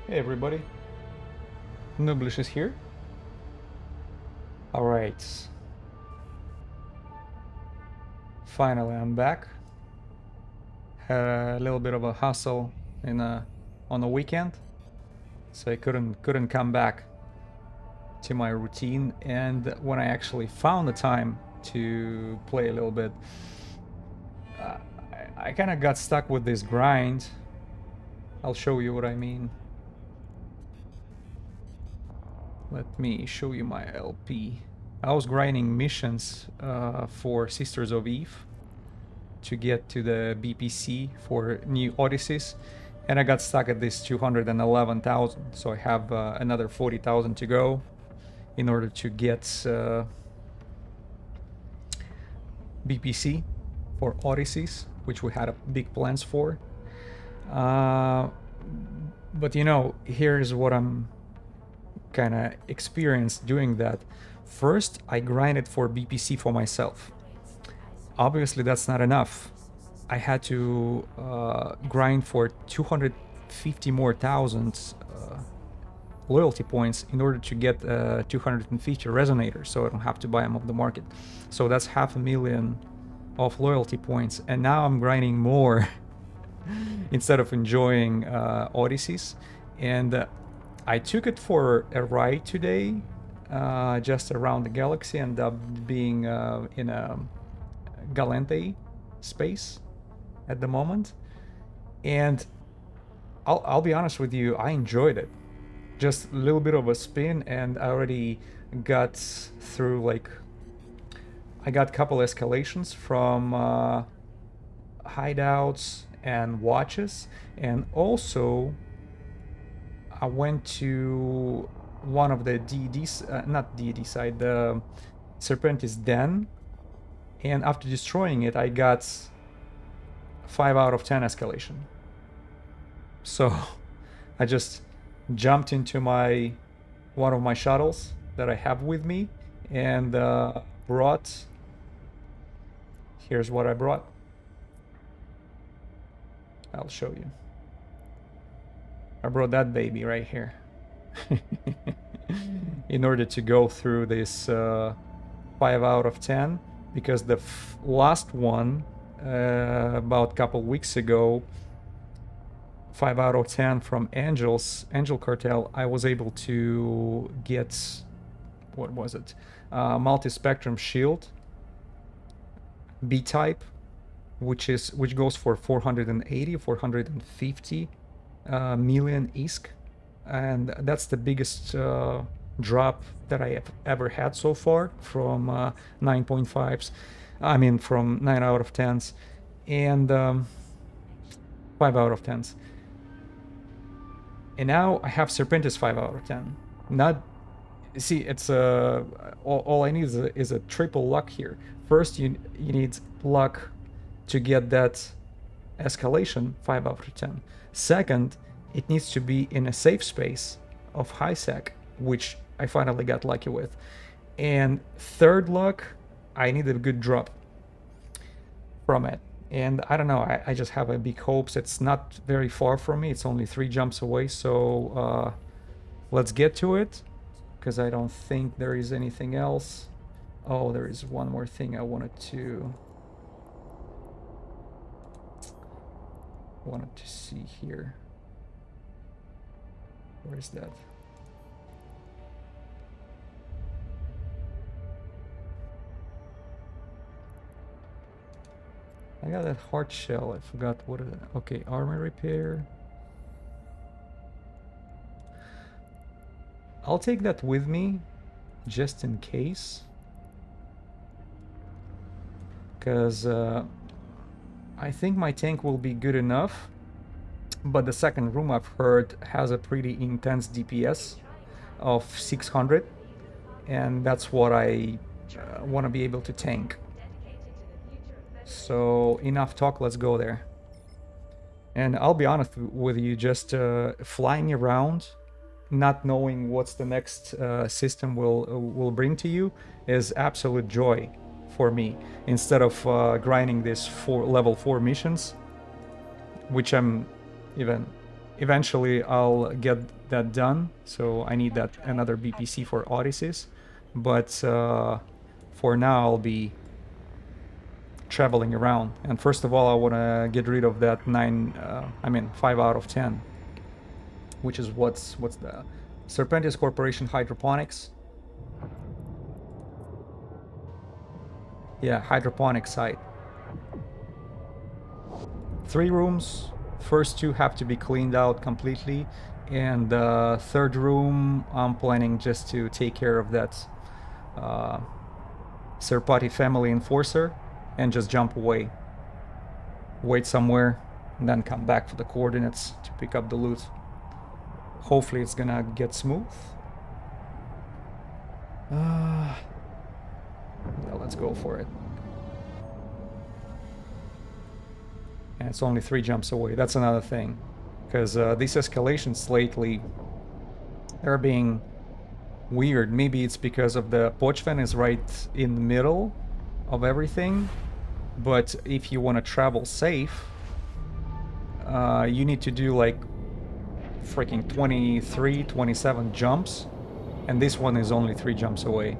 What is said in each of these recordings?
Hey everybody, Nublish is here. Alright, finally I'm back. Had a little bit of a hustle on the weekend, so I couldn't come back to my routine. And when I actually found the time to play a little bit, uh, I kind of got stuck with this grind. I'll show you what I mean. Let me show you my LP. I was grinding missions for Sisters of Eve to get to the BPC for new Odysseus, and I got stuck at this 211,000, so I have another 40,000 to go in order to get BPC for Odysseus, which we had big plans for. But you know, here's what I'm kind of experienced doing that. First, I grinded for BPC for myself. Obviously, that's not enough. I had to grind for 250 more thousand loyalty points in order to get 250 resonators, so I don't have to buy them off the market. So that's 500,000 of loyalty points, and now I'm grinding more instead of enjoying Odysseus. And I took it for a ride today, just around the galaxy, and up being in a Galente space at the moment. And I'll be honest with you, I enjoyed it. Just a little bit of a spin, and I already got through, like, I got a couple escalations from hideouts and watches, and also I went to one of the DEDs, not DED side, the Serpentis Den, and after destroying it, I got 5 out of 10 escalation. So I just jumped into one of my shuttles that I have with me, and brought. Here's what I brought. I'll show you. I brought that baby right here in order to go through this 5 out of 10, because the last one about a couple weeks ago, 5 out of 10 from Angel Cartel, I was able to get, what was it, multi-spectrum shield B-type, which goes for 450 million ISK, and that's the biggest drop that I have ever had so far from 9.5s. I mean, from 9 out of 10s and 5 out of 10s. And now I have Serpentis 5 out of 10. Not, see, it's all I need is a triple luck here. First, you need luck to get that escalation 5 out of 10. Second, it needs to be in a safe space of high sec, which I finally got lucky with. And third luck, I need a good drop from it. And I don't know, I just have a big hopes. It's not very far from me. It's only 3 jumps away. So let's get to it, because I don't think there is anything else. Oh, there is one more thing I wanted to see here. Where is that? I got that hard shell. I forgot what it is. Okay, armor repair. I'll take that with me just in case, because I think my tank will be good enough, but the second room, I've heard, has a pretty intense DPS of 600, and that's what I want to be able to tank. So enough talk, let's go there. And I'll be honest with you, just flying around, not knowing what's the next system will bring to you, is absolute joy for me. Instead of grinding this level 4 missions, which I'm eventually I'll get that done, so I need that another BPC for Odysseus. But for now, I'll be traveling around. And first of all, I want to get rid of that 5 out of 10, which is what's the Serpentis Corporation Hydroponics. Yeah, hydroponic site. 3 rooms. First 2 have to be cleaned out completely, and the third room I'm planning just to take care of that Serpati family enforcer and just jump away. Wait somewhere, and then come back for the coordinates to pick up the loot. Hopefully it's gonna get smooth. Yeah, let's go for it. And it's only 3 jumps away. That's another thing, because these escalations lately, they're being weird. Maybe it's because of the Pochven is right in the middle of everything, but if you want to travel safe, you need to do like freaking 23, 27 jumps, and this one is only 3 jumps away.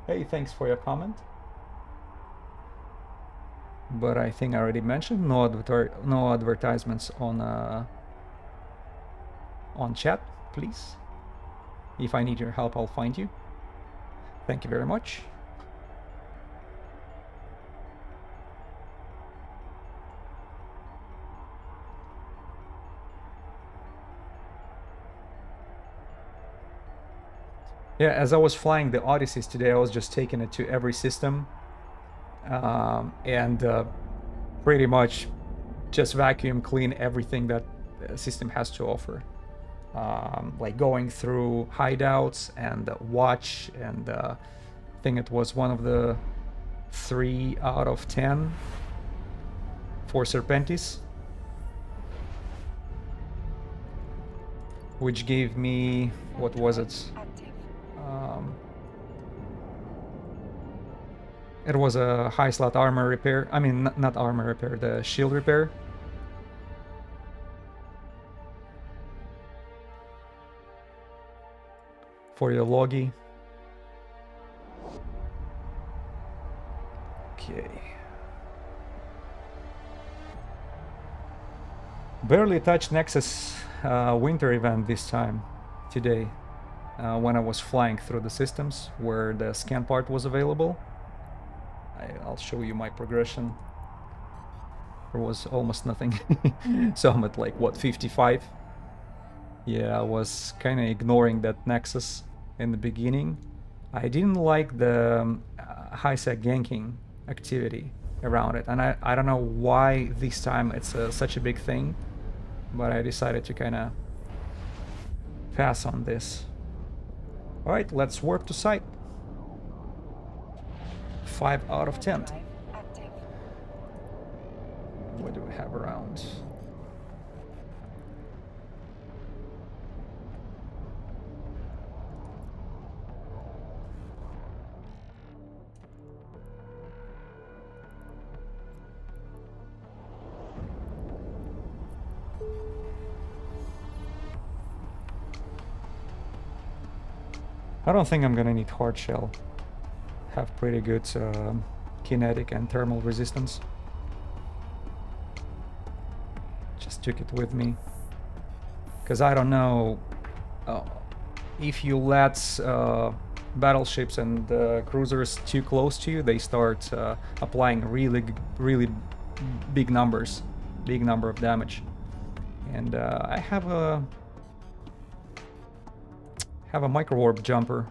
Hey, thanks for your comment. But I think I already mentioned no advertisements on chat, please. If I need your help, I'll find you. Thank you very much. Yeah, as I was flying the Odysseus today, I was just taking it to every system, and pretty much just vacuum clean everything that the system has to offer. Like going through hideouts and watch, and I think it was one of the 3 out of 10 for Serpentis, which gave me, what was it? It was a high slot armor repair. I mean, not armor repair, the shield repair. For your logi. Okay. Barely touched Nexus winter event this time, today, when I was flying through the systems where the scan part was available. I'll show you my progression. There was almost nothing. So I'm at like, what, 55? Yeah, I was kind of ignoring that Nexus in the beginning. I didn't like the high-sec ganking activity around it, and I don't know why this time it's such a big thing, but I decided to kind of pass on this. Alright, let's warp to site. 5 out of 10. What do we have around? I don't think I'm gonna need hard shell. Have pretty good kinetic and thermal resistance. Just took it with me, because I don't know if you let battleships and cruisers too close to you, they start applying really big number of damage. And I have a micro warp jumper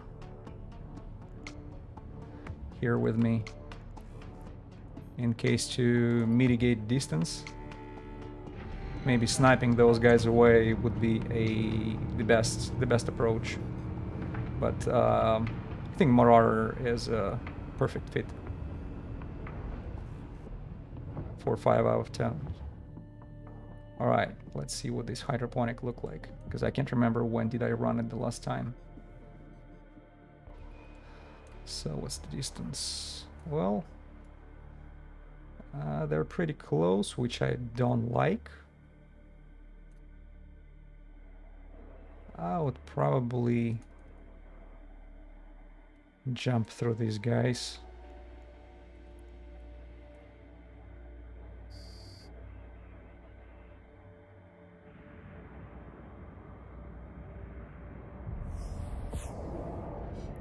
here with me in case to mitigate distance. Maybe sniping those guys away would be the best approach, but I think Marauder is a perfect fit. for 5 out of 10. Alright, let's see what this hydroponic look like, because I can't remember when did I run it the last time. So what's the distance? Well, they're pretty close, which I don't like. I would probably jump through these guys.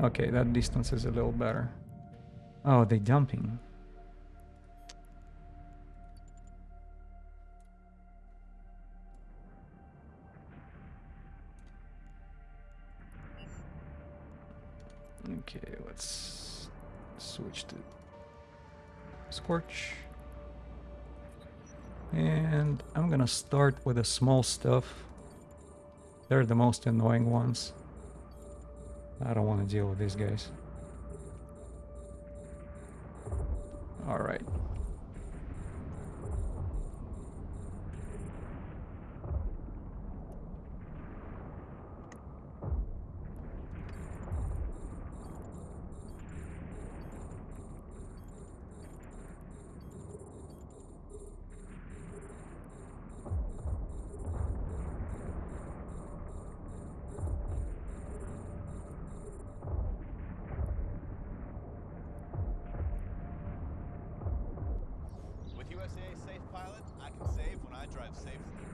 Okay, that distance is a little better. Oh, they dumping. Okay, let's switch to Scorch. And I'm gonna start with the small stuff. They're the most annoying ones. I don't want to deal with these guys. Alright.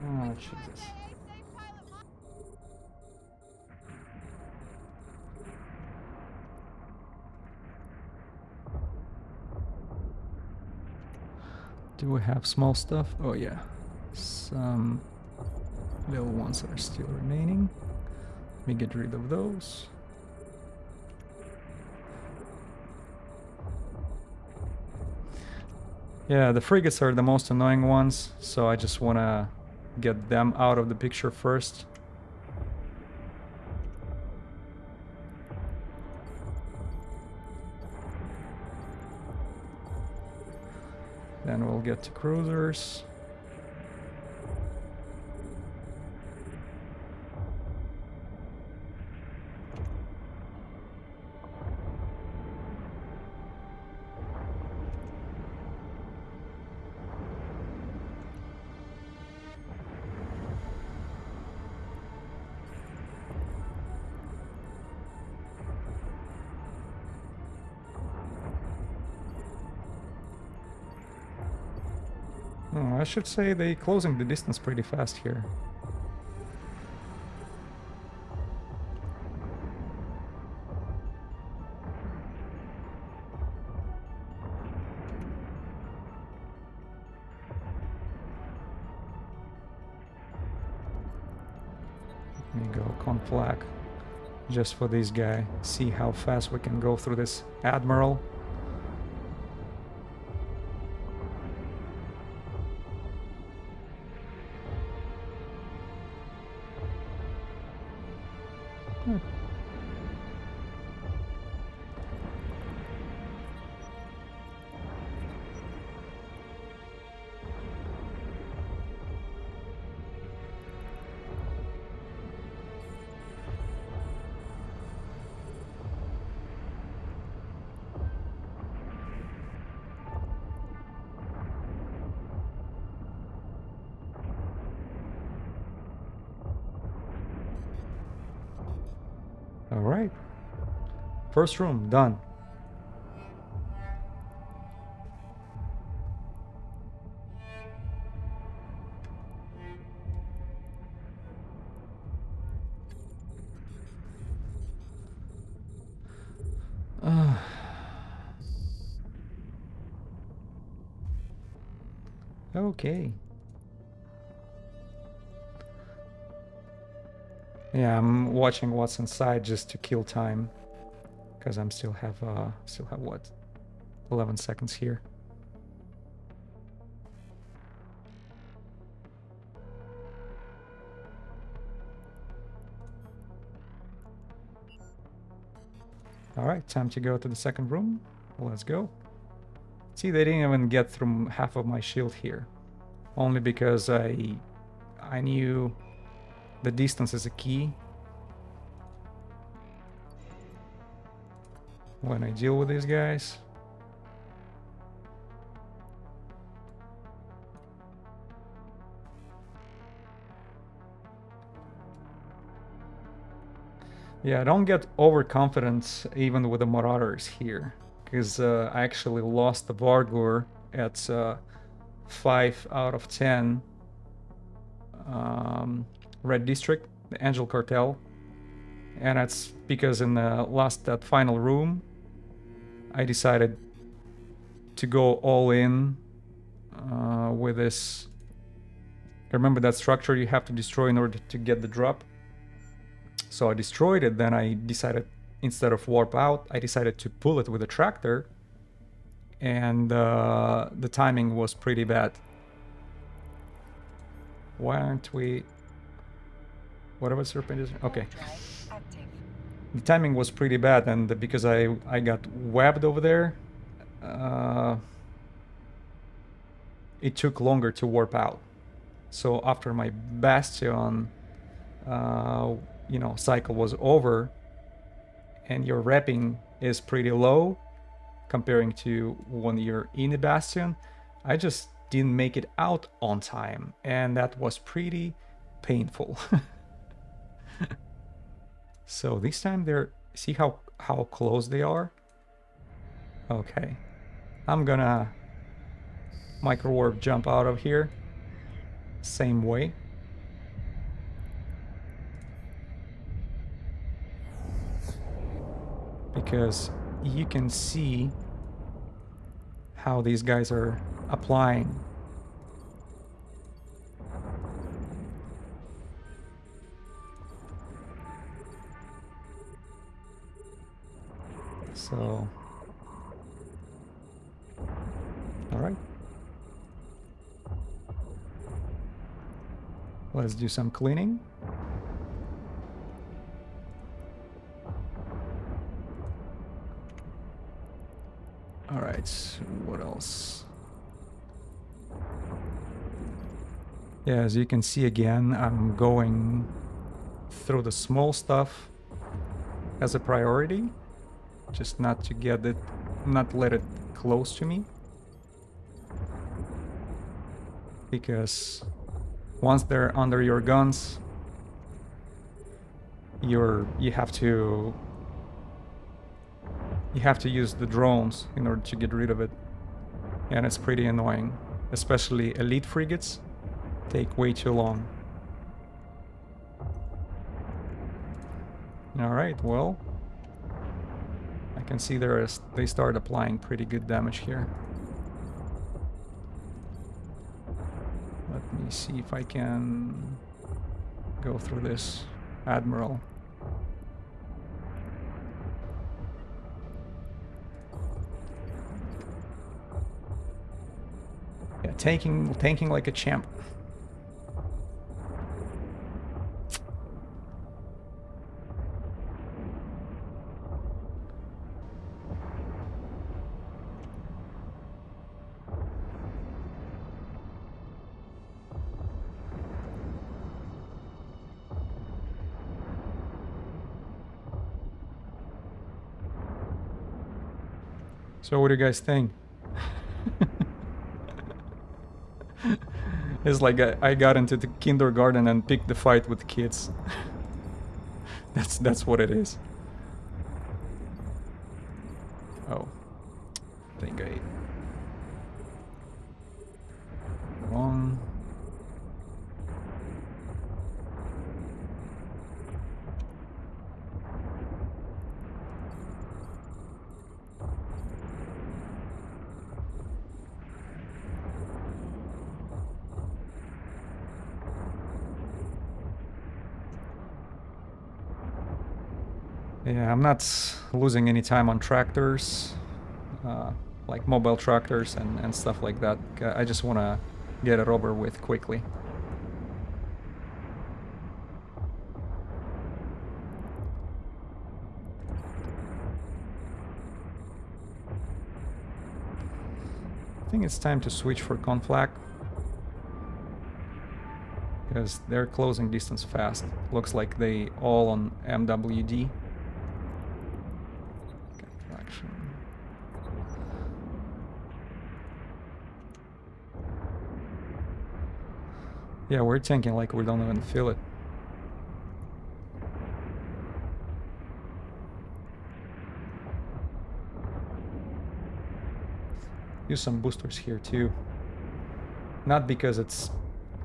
Oh, Jesus. Do we have small stuff? Oh yeah. Some little ones that are still remaining. Let me get rid of those. Yeah, the frigates are the most annoying ones, so I just want to get them out of the picture first. Then we'll get to cruisers. Oh, I should say they're closing the distance pretty fast here. Let me go conflag just for this guy. See how fast we can go through this Admiral. All right. First room done. Okay. Yeah, I'm watching what's inside just to kill time, because I'm still have what, 11 seconds here. All right, time to go to the second room. Let's go. See, they didn't even get through half of my shield here. Only because I knew the distance is a key when I deal with these guys. Yeah, don't get overconfident even with the Marauders here, because I actually lost the Vargur at 5 out of 10 Red District, the Angel Cartel, and that's because in the that final room I decided to go all in with this. Remember that structure you have to destroy in order to get the drop? So I destroyed it, then I decided, instead of warp out, I decided to pull it with a tractor, and the timing was pretty bad. Why aren't we... What about Serpent is... Okay. The timing was pretty bad, and because I got webbed over there, it took longer to warp out. So after my Bastion cycle was over, and your repping is pretty low comparing to when you're in a Bastion, I just didn't make it out on time, and that was pretty painful. So this time they're... See how close they are? Okay. I'm gonna micro warp jump out of here. Same way. Because you can see how these guys are applying. So, all right. Let's do some cleaning. All right, what else? Yeah, as you can see again, I'm going through the small stuff as a priority, just not to get it, not let it close to me. Because once they're under your guns, you have to use the drones in order to get rid of it, and it's pretty annoying. Especially elite frigates take way too long. All right, well, I can see they start applying pretty good damage here. Let me see if I can go through this Admiral. Yeah, tanking like a champ. So what do you guys think? It's like I got into the kindergarten and picked the fight with kids. That's what it is. Oh, I think I... Wrong. Yeah, I'm not losing any time on tractors, like mobile tractors and stuff like that. I just want to get it over with quickly. think it's time to switch for conflag, because they're closing distance fast. Looks like they all on MWD. Contraction. Yeah, we're tanking like we don't even feel it. Use some boosters here too. Not because it's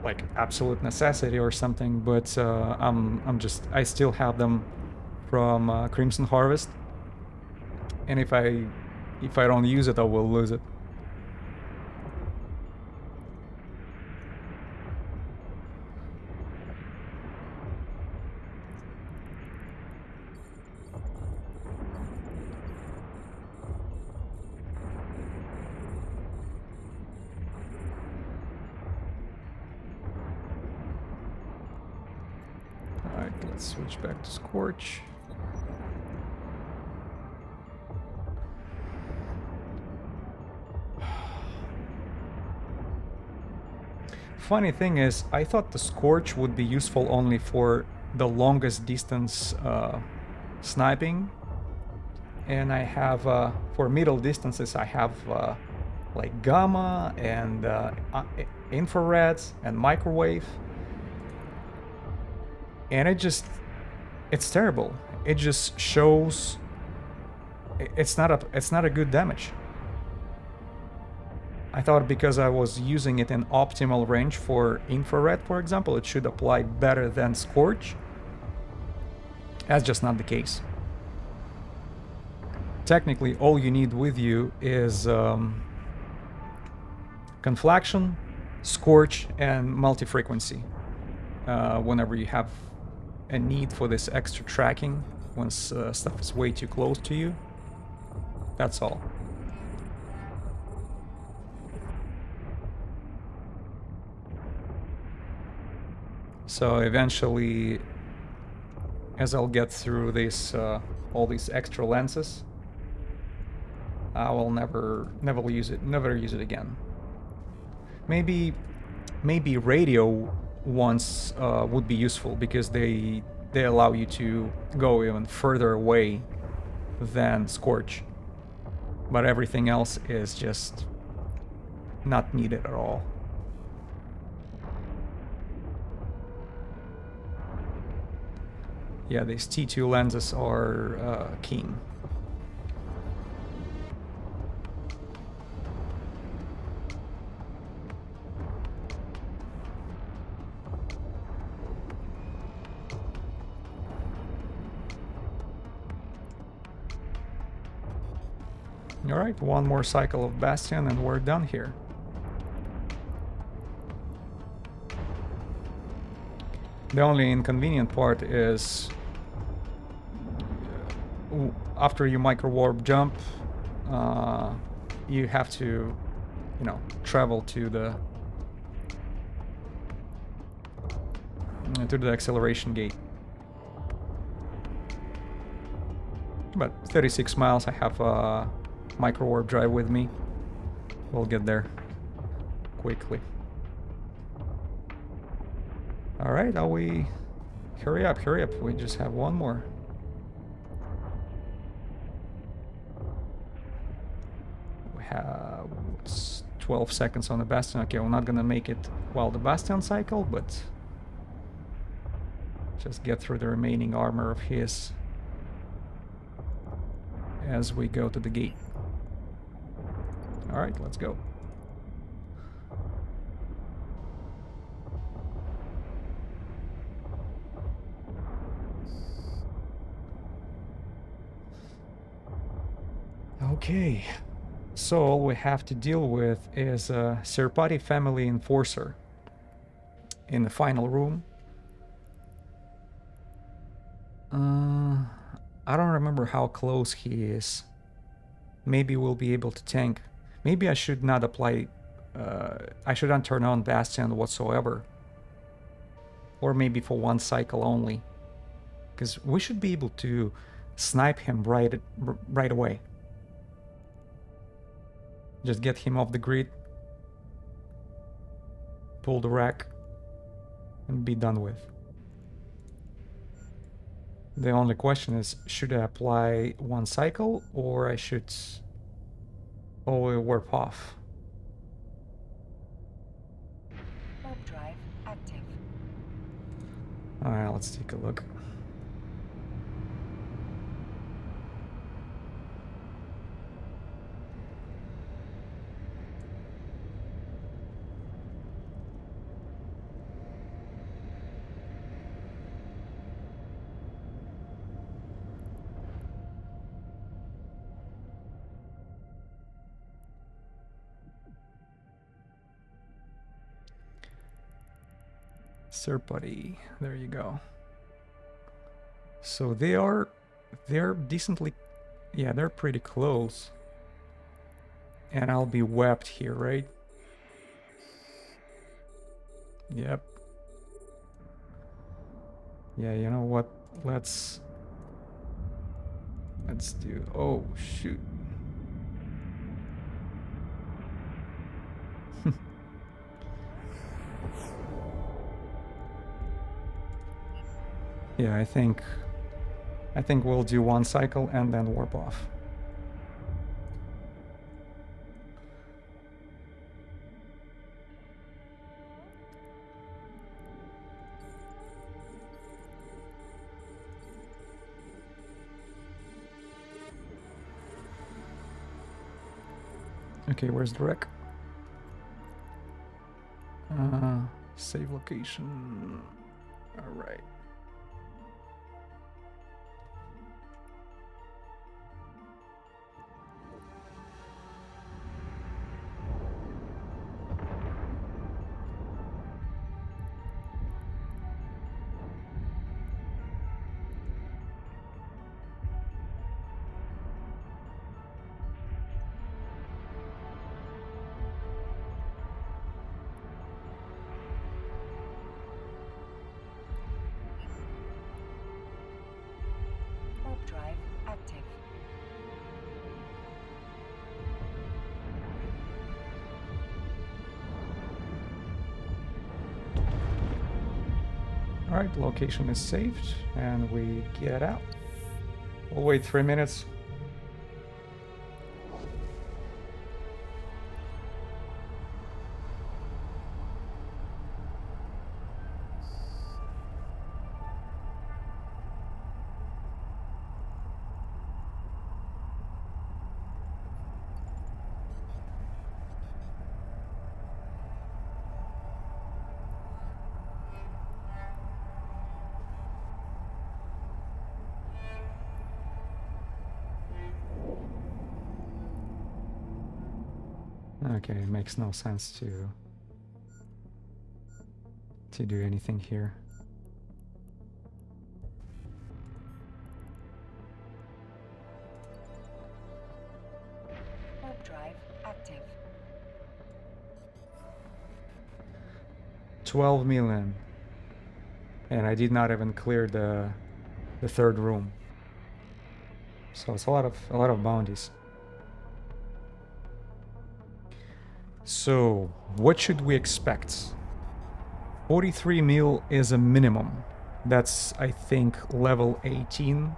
like absolute necessity or something, but I still have them from Crimson Harvest, and if I don't use it, I will lose it. Alright, let's switch back to Scorch. Funny thing is, I thought the Scorch would be useful only for the longest distance sniping, and I have for middle distances I have like gamma and infrareds and microwave, and it's terrible. It just shows it's not a good damage. I thought because I was using it in optimal range for infrared, for example, it should apply better than Scorch. That's just not the case. Technically, all you need with you is conflaction, Scorch, and multi-frequency. Whenever you have a need for this extra tracking, once stuff is way too close to you, that's all. So eventually, as I'll get through this, all these extra lenses, I will never use it again. Maybe radio ones would be useful because they allow you to go even further away than Scorch, but everything else is just not needed at all. Yeah, these T2 lenses are king. Alright, one more cycle of Bastion and we're done here. The only inconvenient part is after you micro warp jump, you have to, travel to the acceleration gate. But 36 miles, I have a micro warp drive with me. We'll get there quickly. All right, now we hurry up. We just have one more. We have 12 seconds on the Bastion. Okay, we're not gonna make it while the Bastion cycle, but just get through the remaining armor of his as we go to the gate. All right, let's go. Okay, so all we have to deal with is a Serpati family enforcer in the final room. I don't remember how close he is. Maybe we'll be able to tank. Maybe I should not apply, I shouldn't turn on Bastion whatsoever. Or maybe for one cycle only. Because we should be able to snipe him right away. Just get him off the grid, pull the rack, and be done with. The only question is, should I apply one cycle or I should warp off? Warp drive active. Alright, let's take a look. Serpody, there you go. So they're decently, yeah, they're pretty close. And I'll be webbed here, right? Yep. Yeah, you know what? Let's do, oh shoot. Yeah, I think we'll do one cycle and then warp off. Okay, where's the wreck? Save location. All right. Drive active. All right, location is saved and we get out. We'll wait 3 minutes. Okay, it makes no sense to do anything here. Warp drive active. 12 million. And I did not even clear the third room. So it's a lot of bounties. So, what should we expect? 43 mil is a minimum. That's, I think, level 18.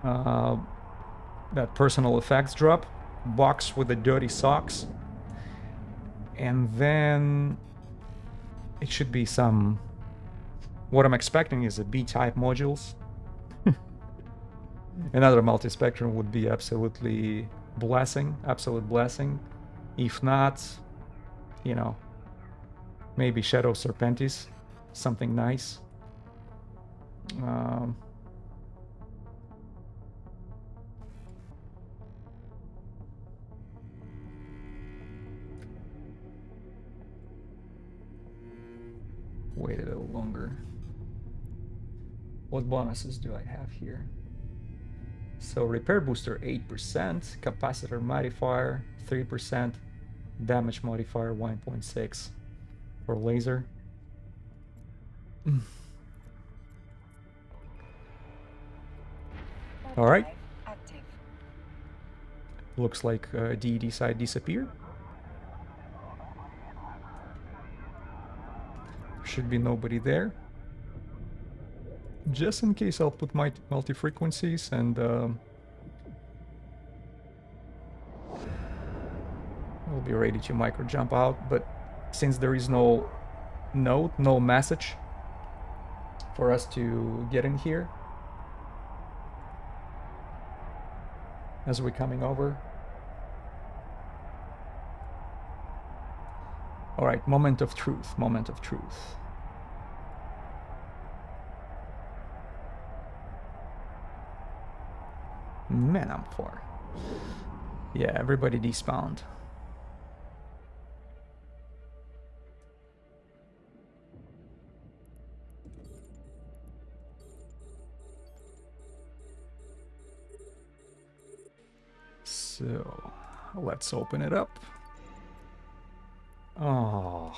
That personal effects drop. Box with the dirty socks. And then it should be some... What I'm expecting is a B-type modules. Another multi-spectrum would be absolute blessing. If not, you know, maybe Shadow Serpentis, something nice. Wait a little longer. What bonuses do I have here? So repair booster 8%, capacitor modifier 3%, damage modifier 1.6 for laser. All right. Looks like DED side disappeared. Should be nobody there. Just in case, I'll put my multi-frequencies and we'll be ready to micro jump out. But since there is no note, no message for us to get in here as we're coming over. All right, moment of truth, moment of truth. Man, I'm far. Yeah, everybody despawned. So, let's open it up. Oh.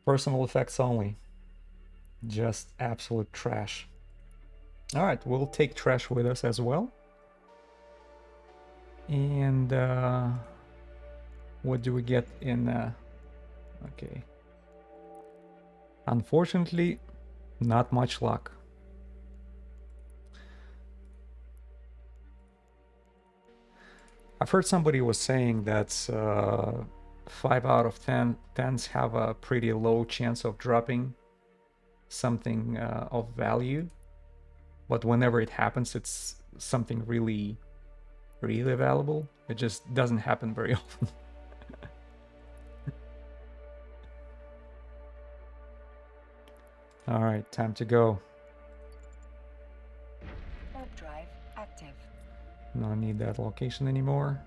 Personal effects only. Just absolute trash. All right, we'll take trash with us as well. And what do we get in? Okay. Unfortunately, not much luck. I've heard somebody was saying that 5 out of 10s have a pretty low chance of dropping something of value. But whenever it happens, it's something really, really valuable. It just doesn't happen very often. All right, time to go. Warp drive active. No need that location anymore.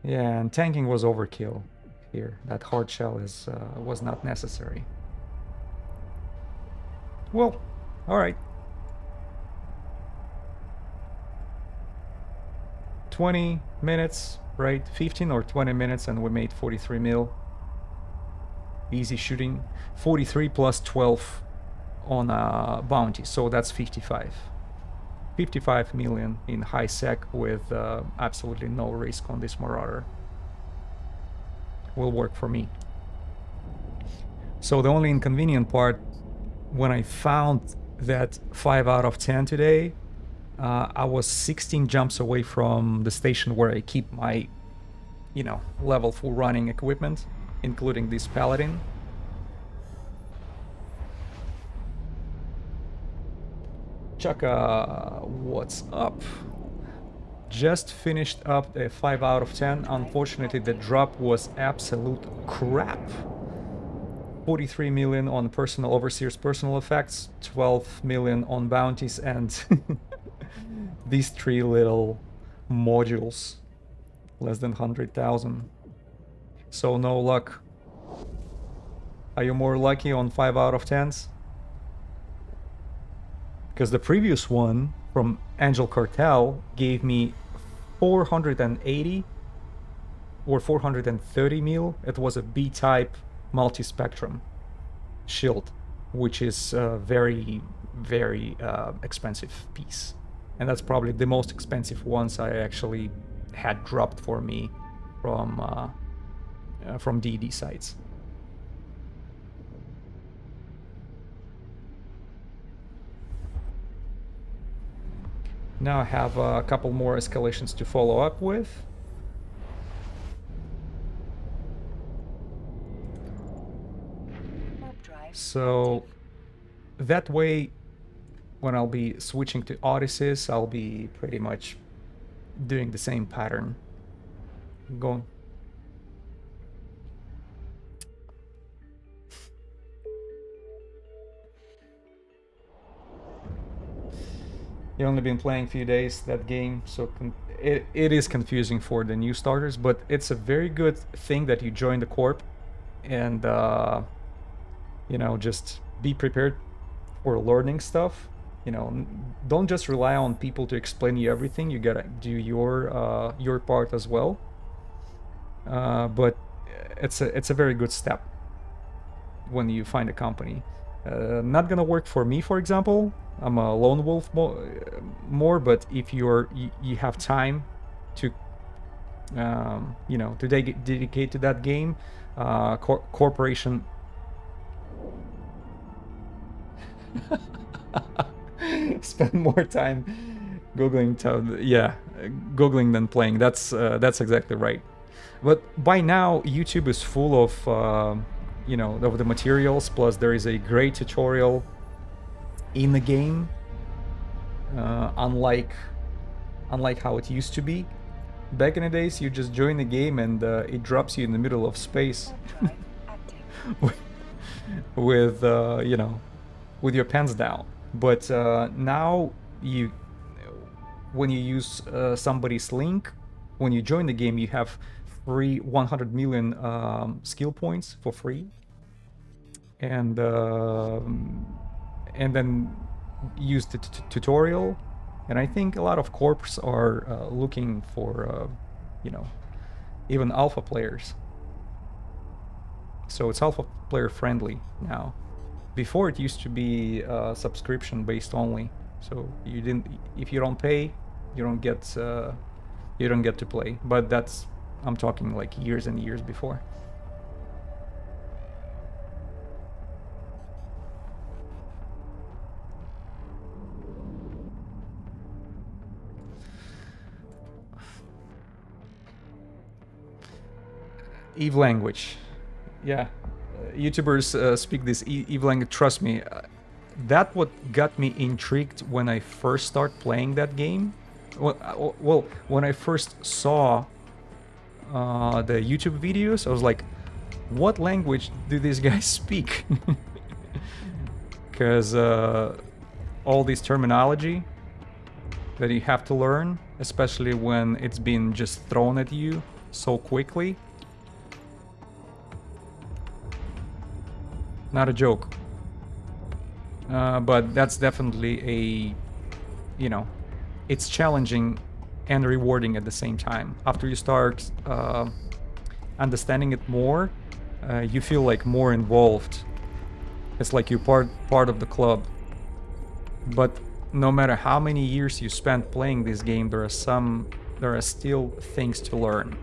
Yeah, and tanking was overkill here. That hard shell was not necessary. Well, all right. 20 minutes, right? 15 or 20 minutes, and we made 43 mil. Easy shooting. 43 plus 12 on a bounty, so that's 55. 55 million in high sec with absolutely no risk on this Marauder. Will work for me. So the only inconvenient part, when I found that 5 out of 10 today, I was 16 jumps away from the station where I keep my, you know, level full running equipment, including this Paladin. Chaka, what's up? Just finished up a 5 out of 10. Unfortunately, the drop was absolute crap. 43 million on personal overseers personal effects, 12 million on bounties, and these 3 little modules, less than 100,000. So no luck. Are you more lucky on 5 out of 10s? Because the previous one from Angel Cartel gave me 480 or 430 mil. It was a B-type multi-spectrum shield, which is a very, very expensive piece. And that's probably the most expensive ones I actually had dropped for me from DD sites. Now I have a couple more escalations to follow up with. So that way, when I'll be switching to Odysseus, I'll be pretty much doing the same pattern. Going. You've only been playing a few days that game, so it is confusing for the new starters, but it's a very good thing that you join the corp and you know, just be prepared for learning stuff. You know, don't just rely on people to explain you everything. You gotta do your part as well. But it's a very good step when you find a company. Not gonna work for me, for example. I'm a lone wolf more, but if you have time to to dedicate to that game, corporation. Spend more time googling than playing. That's exactly right. But by now, YouTube is full of of the materials. Plus, there is a great tutorial in the game, unlike how it used to be. Back in the days, you just join the game and it drops you in the middle of space Drive active. with with your pants down. But now when you use somebody's link, when you join the game, you have free 100 million skill points for free, and then use the tutorial. And I think a lot of corps are looking for even alpha players. So it's alpha player friendly now. Before it used to be subscription based only. So if you don't pay, you don't get to play. But I'm talking like years and years before. Eve language. Yeah. YouTubers speak this Eve language. Trust me. That what got me intrigued when I first start playing that game. Well, when I first saw the YouTube videos, I was like, what language do these guys speak? Because all this terminology that you have to learn, especially when it's been just thrown at you so quickly. Not a joke. But that's definitely it's challenging and rewarding at the same time. After you start understanding it more, you feel like more involved. It's like you're part of the club. But no matter how many years you spend playing this game, there are still things to learn.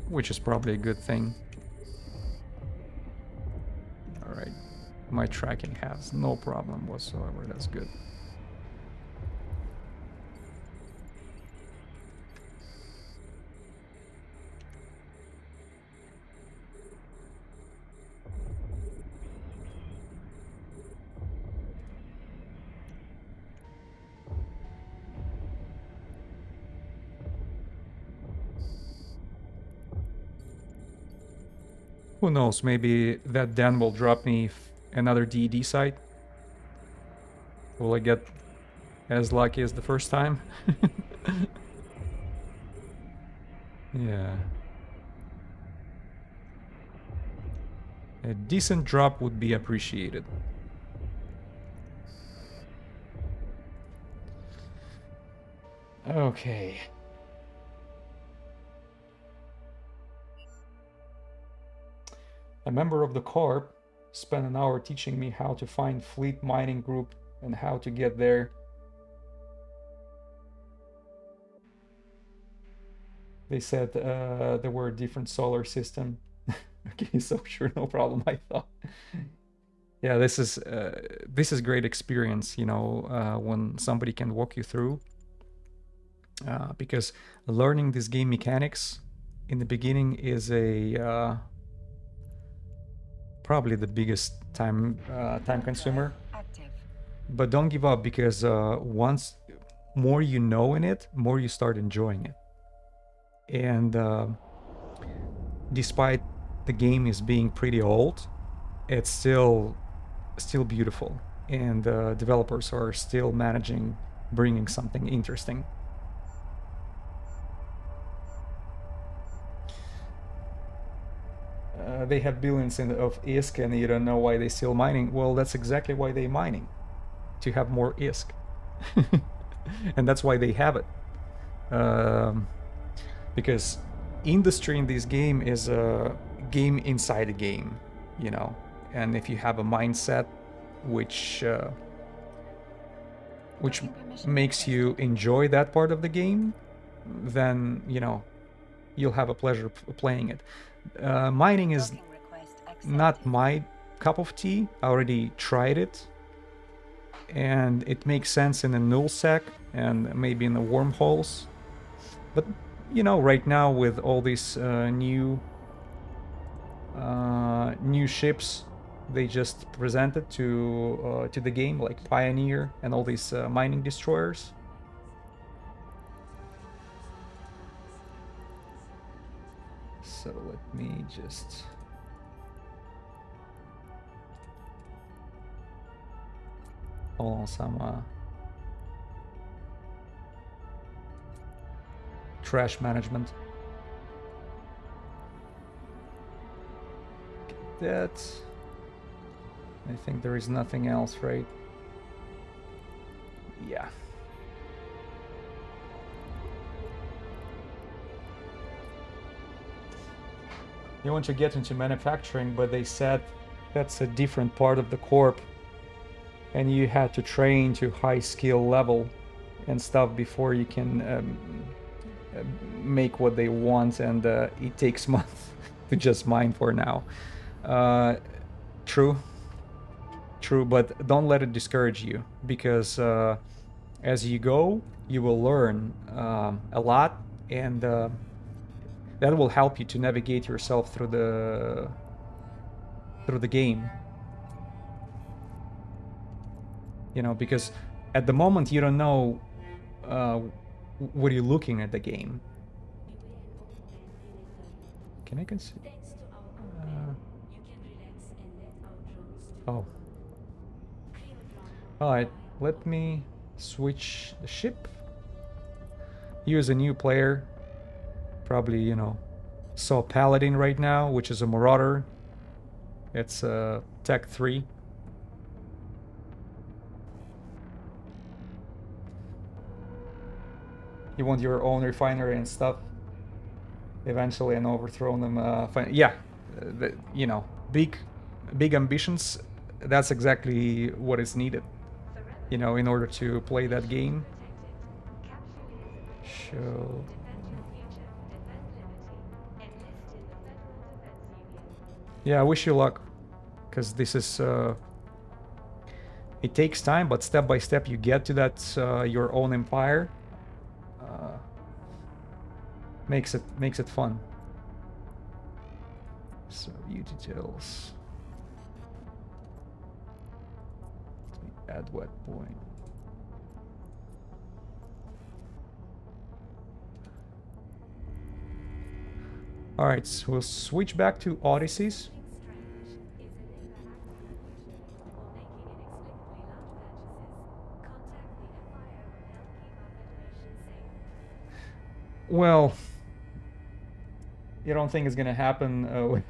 Which is probably a good thing. Alright. My tracking has no problem whatsoever. That's good. Who knows, maybe that den will drop me another DD site. Will I get as lucky as the first time? Yeah. A decent drop would be appreciated. Okay. A member of the Corp spent an hour teaching me how to find Fleet Mining Group and how to get there. They said there were a different solar system. Okay, so sure, no problem, I thought. Yeah, this is great experience, when somebody can walk you through. Because learning this game mechanics in the beginning is probably the biggest time consumer. Active. But don't give up, because once more you know in it, more you start enjoying it. And despite the game is being pretty old, it's still beautiful, and developers are still bringing something interesting. They have billions of ISK and you don't know why they're still mining. Well, that's exactly why they're mining, to have more ISK. And that's why they have it. Because industry in this game is a game inside a game, you know. And if you have a mindset which makes you enjoy that part of the game, then you know you'll have a pleasure playing it. Mining is not my cup of tea. I already tried it, and it makes sense in a nullsec and maybe in the wormholes. But you know, right now with all these new ships they just presented to the game, like Pioneer and all these mining destroyers. So let me just hold on some trash management. Get that. I think there is nothing else, right? Yeah. You want to get into manufacturing, but they said that's a different part of the corp, and you had to train to high skill level and stuff before you can make what they want, and it takes months to just mine for now. True, but don't let it discourage you, because as you go, you will learn a lot, and that will help you to navigate yourself through the game. You know, because at the moment you don't know what you're looking at the game. Can I consider? Oh. Alright, let me switch the ship. Use a new player. Probably, you know, saw Paladin right now, which is a Marauder. It's Tech 3. You want your own refinery and stuff eventually, and overthrow them. Yeah, you know, big ambitions. That's exactly what is needed, you know, in order to play that game. Show. Yeah, I wish you luck, because this is it takes time, but step by step you get to that your own empire. Makes it fun. So view details. Let me add wet point. All right, so we'll switch back to Odysseus. Well, you don't think it's gonna happen with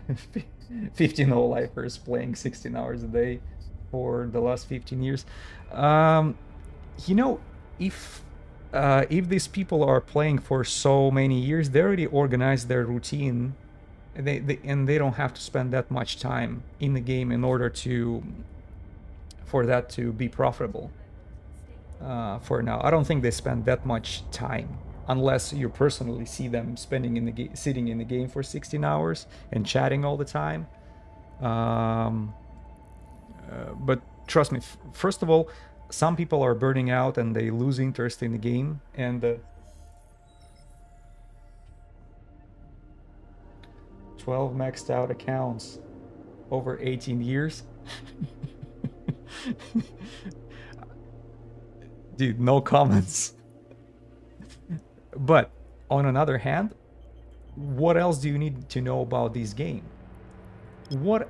15 no-lifers playing 16 hours a day for the last 15 years? You know, if these people are playing for so many years, they already organized their routine, and they don't have to spend that much time in the game in order for that to be profitable. For now, I don't think they spend that much time, unless you personally see them spending sitting in the game for 16 hours and chatting all the time. But trust me, first of all, some people are burning out and they lose interest in the game, and 12 maxed out accounts over 18 years. Dude, no comments. But on another hand, what else do you need to know about this game? What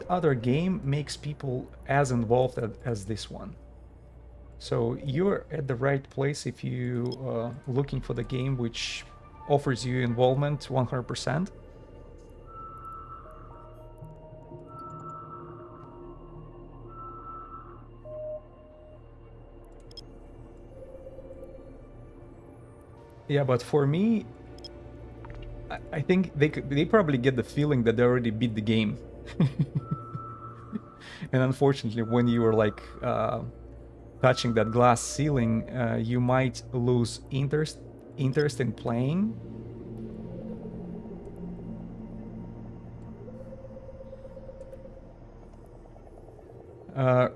other game makes people as involved as this one? So you're at the right place if you looking for the game which offers you involvement 100%. Yeah, but for me, I think they probably get the feeling that they already beat the game. And unfortunately, when you were like touching that glass ceiling, you might lose interest in playing.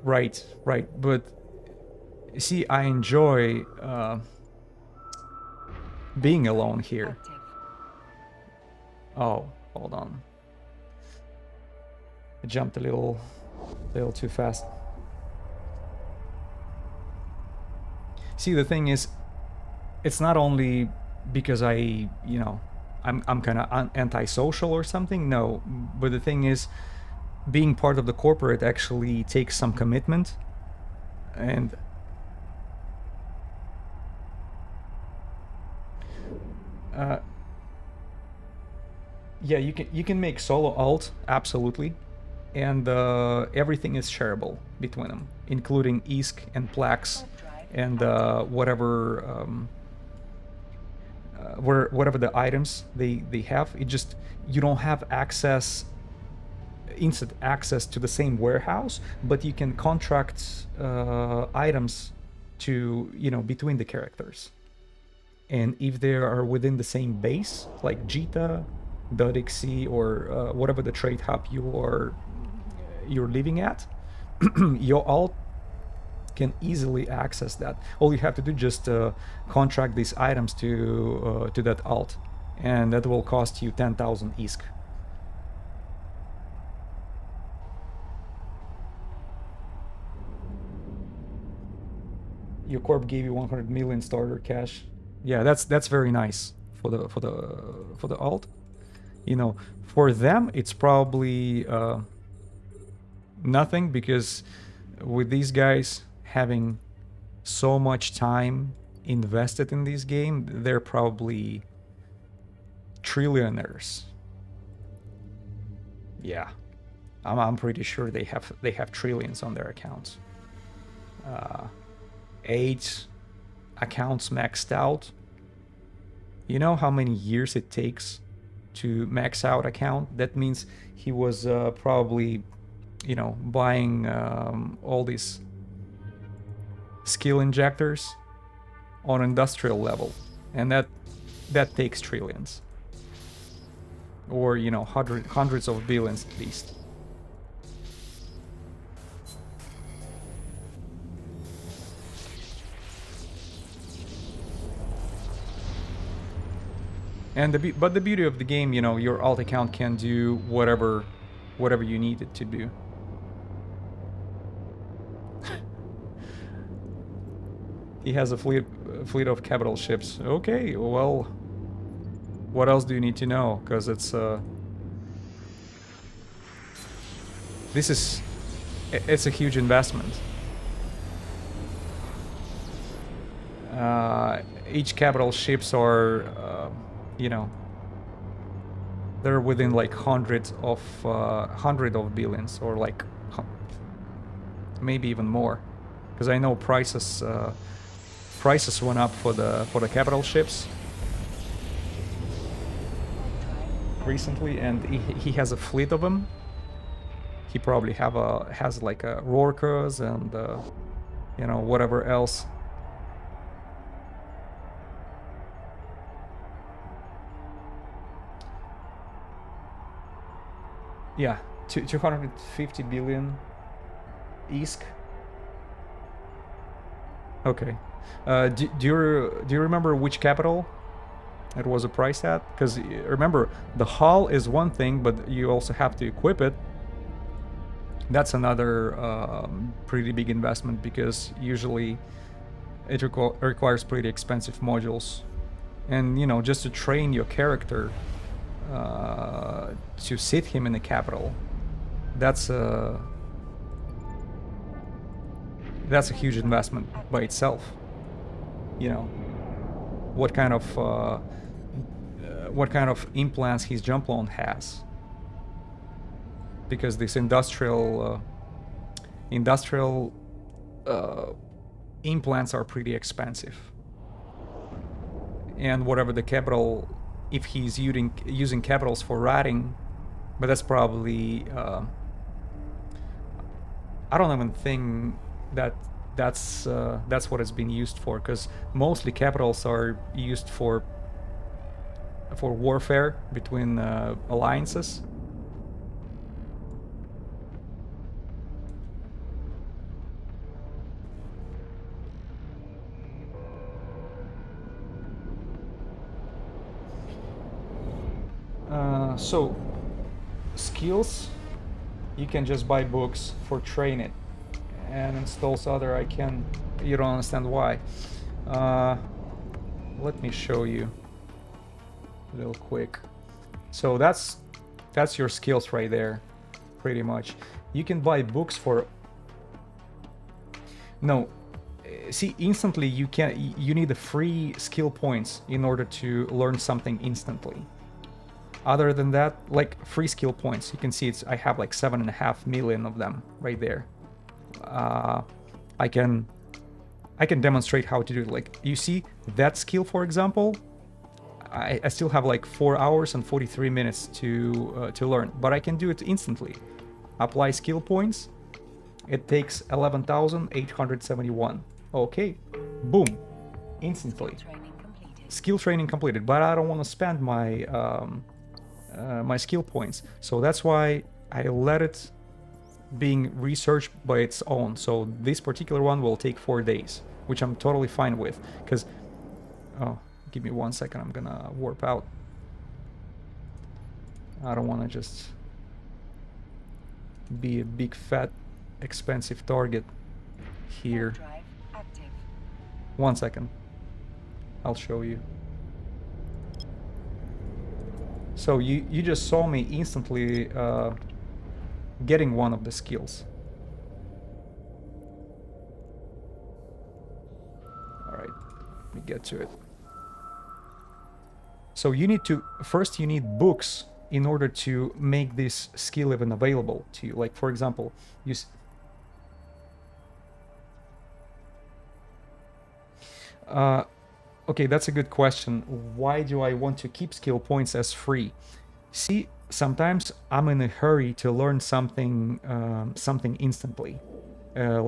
Right, but see, I enjoy being alone here. Active. Oh, hold on. I jumped a little too fast. See, the thing is, it's not only because I'm kind of antisocial or something. No, but the thing is, being part of the corporate actually takes some commitment, and yeah, you can make solo alt, absolutely, and everything is shareable between them, including ISK and Plax and whatever whatever the items they have. It just, you don't have instant access to the same warehouse, but you can contract items to, between the characters. And if they are within the same base, like Jita, Dodixie, or whatever the trade hub you're living at, your alt can easily access that. All you have to do, just contract these items to that alt, and that will cost you 10,000 ISK. Your corp gave you 100 million starter cash. Yeah, that's very nice for the alt. For them it's probably nothing, because with these guys having so much time invested in this game, they're probably trillionaires. Yeah, I'm pretty sure they have trillions on their accounts. 8 accounts maxed out. You know how many years it takes to max out account? That means he was probably, buying all these skill injectors on industrial level, and that takes trillions, or hundreds of billions at least. And but the beauty of the game, your alt account can do whatever you need it to do. He has a fleet of capital ships. Okay, well, what else do you need to know? Because it's it's a huge investment. Each capital ships are they're within like hundred of billions, or like maybe even more, because I know prices went up for the capital ships recently, and he has a fleet of them. He probably has like a Rorkas and whatever else. Yeah, 250 billion ISK. Okay. Do you remember which capital it was priced at? Because remember, the hull is one thing, but you also have to equip it. That's another pretty big investment, because usually it requires pretty expensive modules. And just to train your character to sit him in the capital, that's a huge investment by itself. What kind of implants his jump loan has, because this industrial implants are pretty expensive, and whatever the capital if he's using capitals for writing, but that's probably I don't even think that's what it's been used for, because mostly capitals are used for warfare between alliances. So skills, you can just buy books for train it, and installs other you don't understand why. Let me show you real quick. So that's your skills right there, pretty much. You can buy books for no see, instantly you need the free skill points in order to learn something instantly. Other than that, like free skill points, you can see I have like 7.5 million of them right there. I can demonstrate how to do it. Like, you see that skill, for example, I still have like 4 hours and 43 minutes to learn, but I can do it instantly. Apply skill points. It takes 11,871. Okay, boom, instantly. Skill training completed, but I don't want to spend my my skill points, so that's why I let it being researched by its own. So this particular one will take 4 days, which I'm totally fine with, because oh, give me 1 second, I'm gonna warp out. I don't want to just be a big fat expensive target here. 1 second, I'll show you. So you just saw me instantly getting one of the skills. All right, let me get to it. So you need books in order to make this skill even available to you. Like, for example, okay, that's a good question. Why do I want to keep skill points as free? See, sometimes I'm in a hurry to learn something instantly. I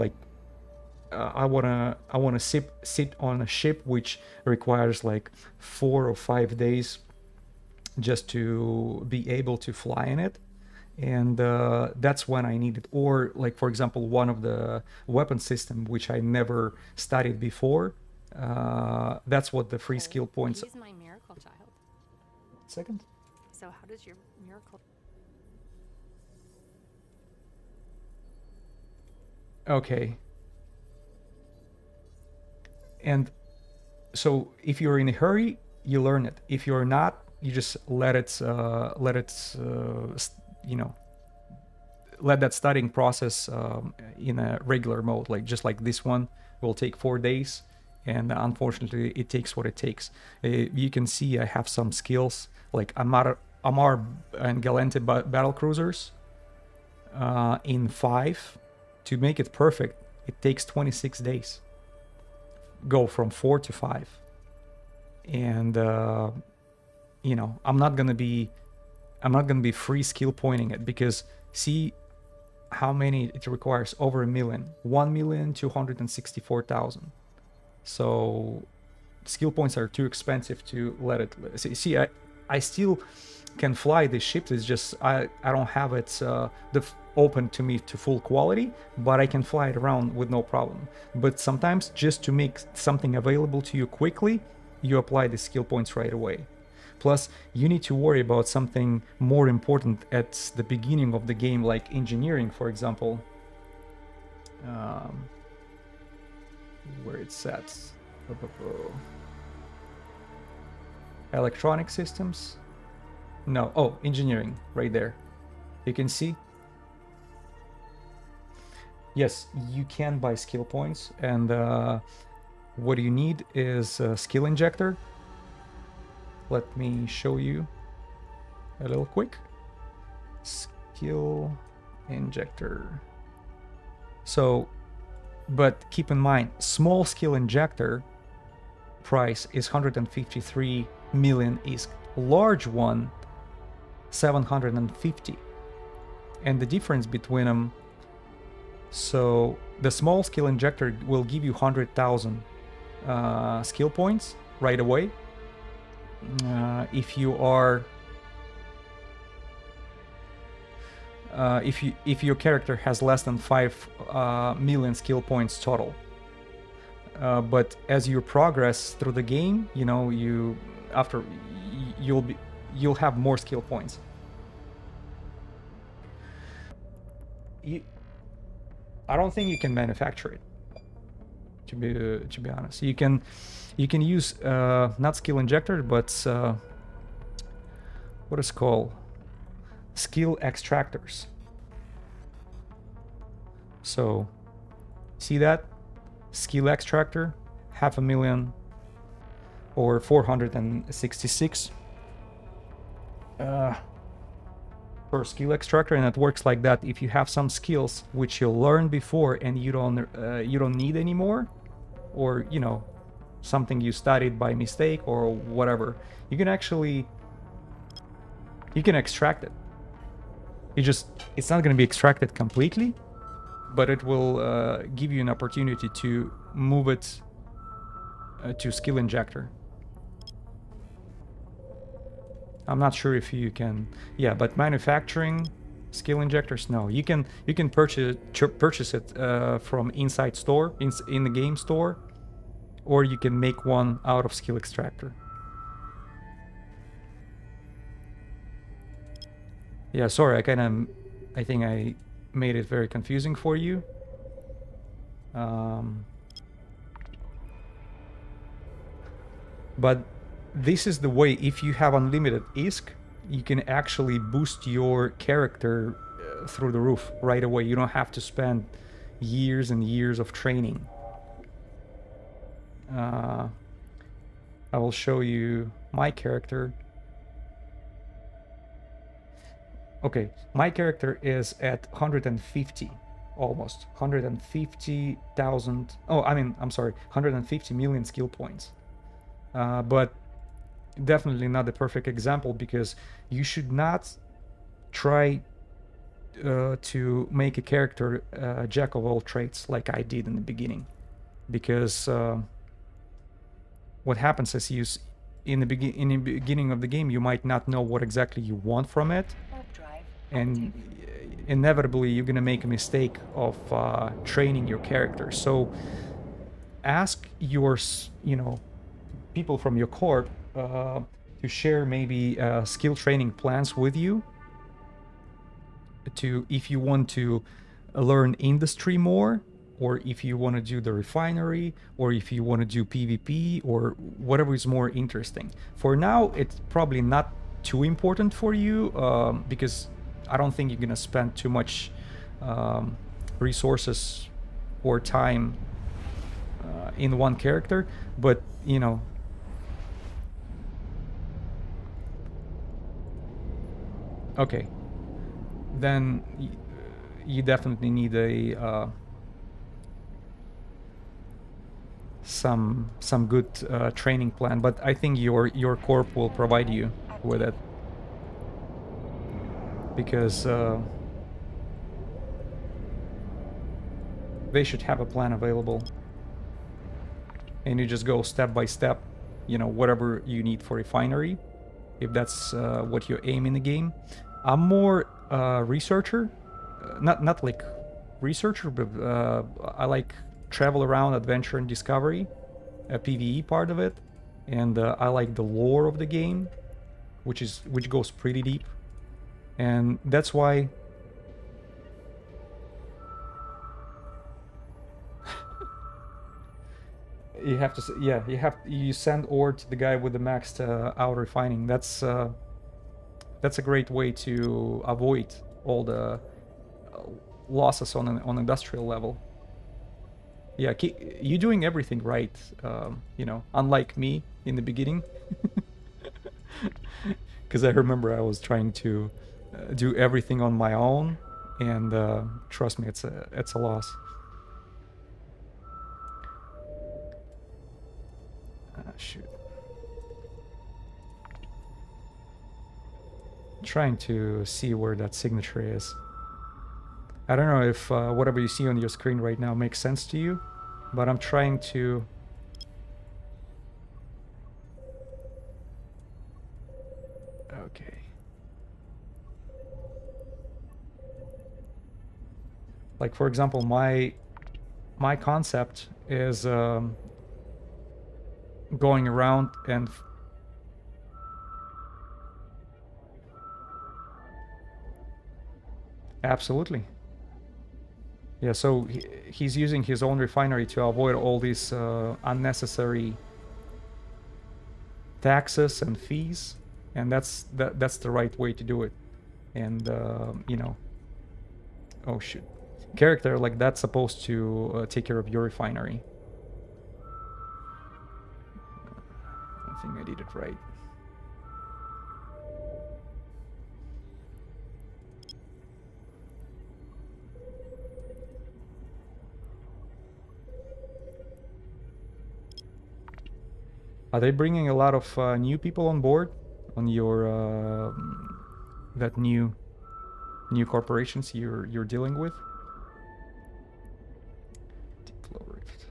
wanna sit on a ship which requires like 4 or 5 days just to be able to fly in it, and that's when I need it. Or like, for example, one of the weapon system which I never studied before. That's what the free skill points. He's my miracle child. Second. So how does your miracle? Okay. And so if you're in a hurry, you learn it. If you're not, you just let it let that studying process in a regular mode, like just like this one will take 4 days. And unfortunately, it takes what it takes. You can see I have some skills like Amar and Galante battle cruisers in 5. To make it perfect, it takes 26 days. Go from 4 to 5, and I'm not gonna be free skill pointing it, because see how many it requires. Over a million, 1,264,000. So skill points are too expensive to let it. See, I still can fly this ship. It's just I don't have it open to me to full quality, but I can fly it around with no problem. But sometimes, just to make something available to you quickly, you apply the skill points right away. Plus, you need to worry about something more important at the beginning of the game, like engineering, for example. Where it's at. Electronic systems. No, oh, engineering, right there. You can see. Yes, you can buy skill points, and what you need is a skill injector. Let me show you a little quick. Skill injector. So, but keep in mind, small skill injector price is 153 million ISK. Large one, 750. And the difference between them, so the small skill injector will give you 100,000 skill points right away. If you are if your character has less than 5 million skill points total. But as you progress through the game, you know, you'll have more skill points. I don't think you can manufacture it. To be honest, you can use not skill injector, but what is called skill extractors. So see that skill extractor, 500,000 or 466 per skill extractor, and it works like that. If you have some skills which you learned before and you don't need anymore, or you know, something you studied by mistake or whatever, you can extract it. It's not going to be extracted completely, but it will give you an opportunity to move it to skill injector. I'm not sure if you can, yeah, but manufacturing skill injectors, no. You can purchase it from inside store, in the game store, or you can make one out of skill extractor. Yeah, sorry, I think I made it very confusing for you. But this is the way. If you have unlimited ISK, you can actually boost your character through the roof right away. You don't have to spend years and years of training. I will show you my character. Okay, my character is at 150, almost 150,000. Oh, I'm sorry, 150 million skill points. But definitely not the perfect example, because you should not try to make a character jack of all trades like I did in the beginning, because what happens is in the beginning of the game you might not know what exactly you want from it, and inevitably you're gonna make a mistake of training your character. So ask your people from your corp to share maybe skill training plans with you, if you want to learn industry more, or if you want to do the refinery, or if you want to do PvP, or whatever is more interesting. For now, it's probably not too important for you, because I don't think you're gonna spend too much resources or time in one character, but you know, okay, then you definitely need a some good training plan, but I think your corp will provide you with it, because they should have a plan available, and you just go step by step, you know, whatever you need for refinery, if that's what you aim in the game. I'm more researcher, not like researcher, but I like travel around, adventure and discovery, a PvE part of it, and I like the lore of the game, which goes pretty deep, and that's why you have to, yeah, you send ore to the guy with the maxed out refining. That's a great way to avoid all the losses on an industrial level. Yeah, you're doing everything right, you know, unlike me in the beginning. Because I remember I was trying to do everything on my own, and trust me, it's a loss. Shoot. Trying to see where that signature is. I don't know if whatever you see on your screen right now makes sense to you, but I'm trying to... Okay. Like, for example, my concept is going around and... Absolutely. Yeah, so he's using his own refinery to avoid all these unnecessary taxes and fees, and that's the right way to do it. And you know, oh shoot, character like that's supposed to take care of your refinery. I think I did it right. Are they bringing a lot of new people on board on your that new corporations you're dealing with? Deep flow rift.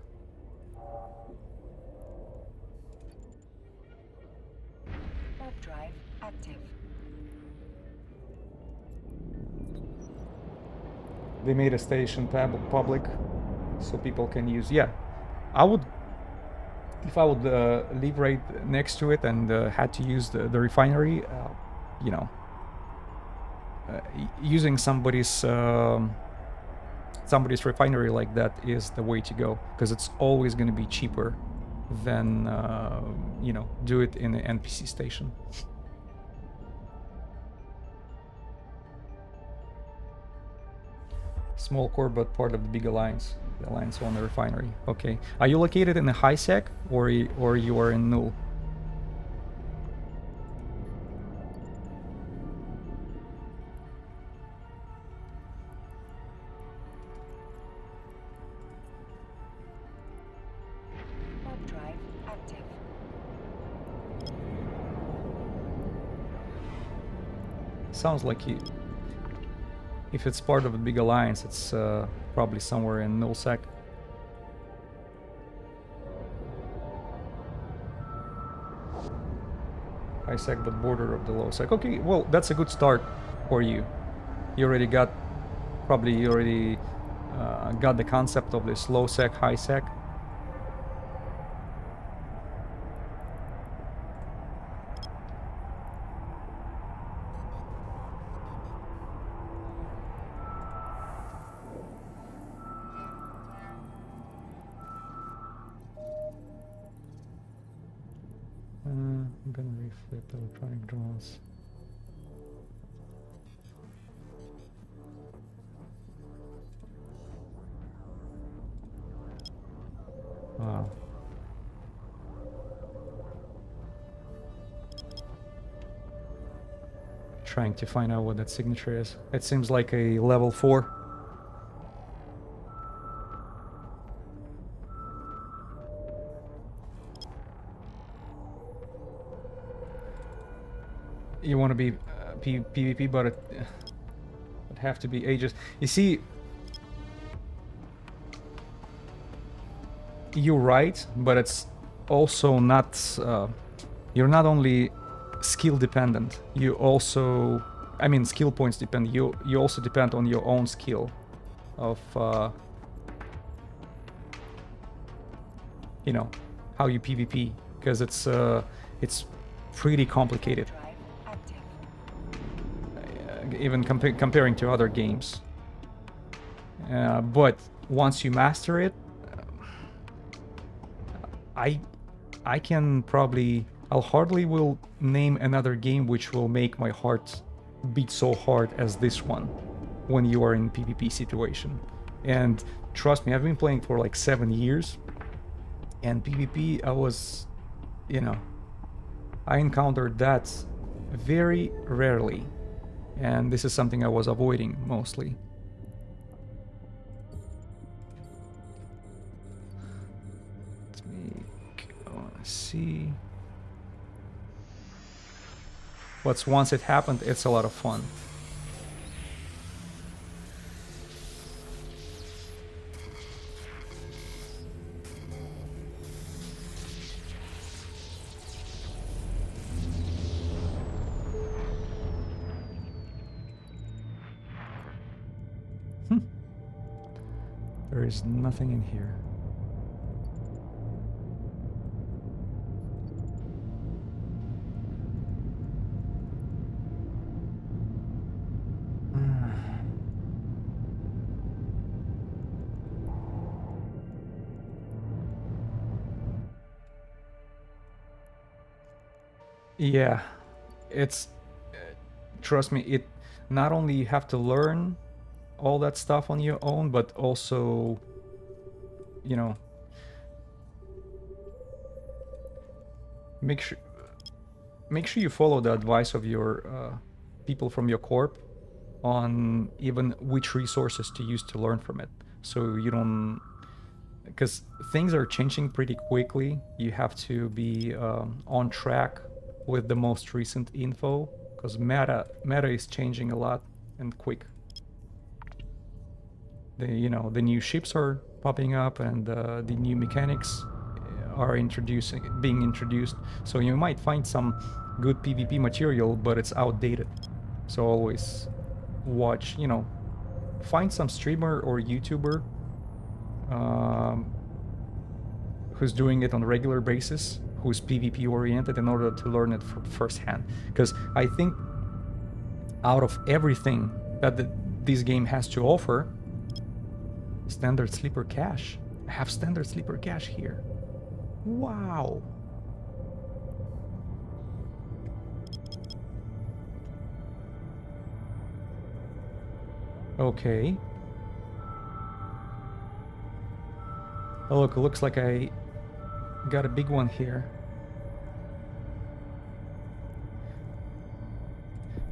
Warp drive active. They made a station public so people can use. Yeah, I would, if I would live right next to it and had to use the refinery, you know, using somebody's refinery like that is the way to go, because it's always going to be cheaper than you know, do it in an NPC station. Small core, but part of the big alliance. The alliance on the refinery. Okay. Are you located in the high sec or you are in null? Warp drive active. Sounds like you. If it's part of a big alliance, it's probably somewhere in nullsec. High sec, but border of the low sec. Okay, well, that's a good start for you. You already got, probably you already got the concept of this low sec, high sec. I'm gonna reflip electronic drones. Wow. Trying to find out what that signature is. It seems like a level 4. You want to be PvP, but it would have to be ages. You see, you're right, but it's also not. You're not only skill dependent. You also, I mean, skill points depend. You also depend on your own skill, of you know, how you PvP, because it's pretty complicated. Even comparing to other games. But once you master it, I can probably, I'll hardly will name another game which will make my heart beat so hard as this one when you are in PvP situation. And trust me, I've been playing for like 7 years, and PvP, I was, you know, I encountered that very rarely. And this is something I was avoiding mostly. Let's make, I wanna see. But once it happened, it's a lot of fun. There is nothing in here. Yeah, it's trust me, it not only you have to learn all that stuff on your own, but also, you know, make sure you follow the advice of your people from your corp on even which resources to use to learn from it, so you don't, because things are changing pretty quickly. You have to be on track with the most recent info, because meta is changing a lot and quick. The the new ships are popping up, and the new mechanics are being introduced. So you might find some good PvP material, but it's outdated. So always watch, find some streamer or YouTuber who's doing it on a regular basis, who's PvP oriented, in order to learn it firsthand. Because I think out of everything that this game has to offer, standard sleeper cache. I have standard sleeper cache here. Wow. Okay. Oh look, it looks like I got a big one here.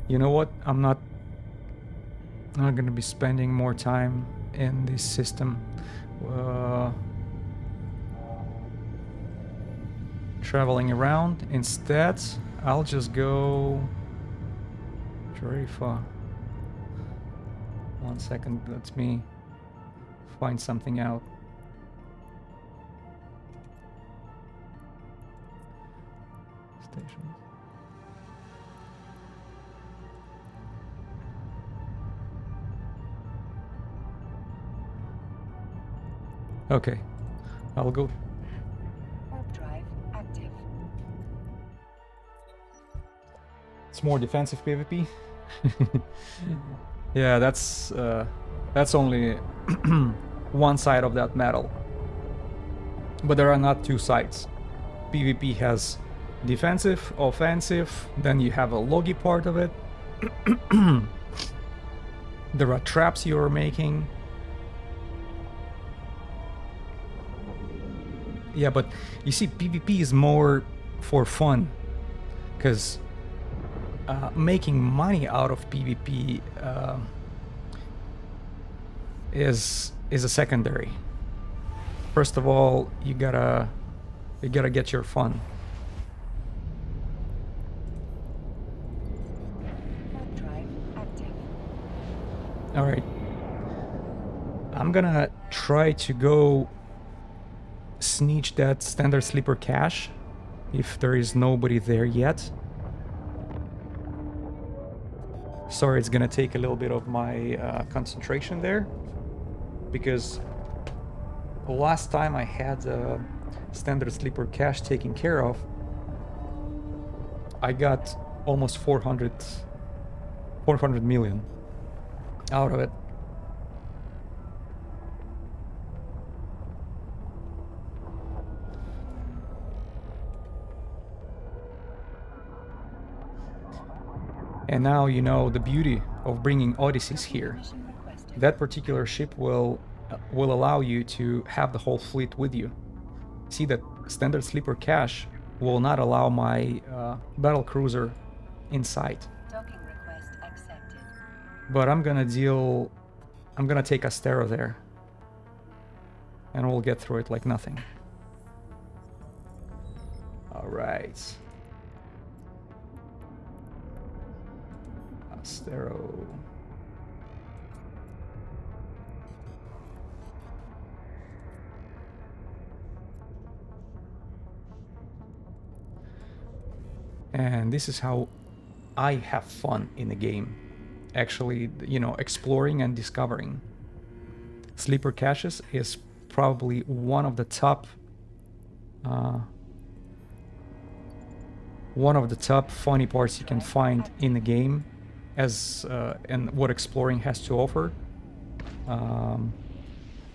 You know what? I'm not gonna be spending more time in this system. Traveling around. Instead, I'll just go Tarifa. 1 second, let me find something out. Station. Okay, I'll go. Warp drive active. It's more defensive PvP. Yeah, that's only one side of that medal. But there are not two sides. PvP has defensive, offensive, then you have a logi part of it. There are traps you're making. Yeah, but you see, PvP is more for fun, because making money out of PvP is a secondary. First of all, you gotta get your fun. Warp drive active. All right, I'm gonna try to go sneak that standard sleeper cache if there is nobody there yet. Sorry, it's gonna take a little bit of my concentration there, because last time I had standard sleeper cache taken care of, I got almost 400 million out of it. And now you know the beauty of bringing Odysseus here. Mission requested. That particular ship will allow you to have the whole fleet with you. See, that standard sleeper cache will not allow my battle cruiser inside. Docking request accepted. But I'm gonna take Astero there, and we'll get through it like nothing. All right. Stero. And this is how I have fun in the game. Actually, you know, exploring and discovering. Sleeper caches is probably one of the top funny parts you can find in the game, as and what exploring has to offer.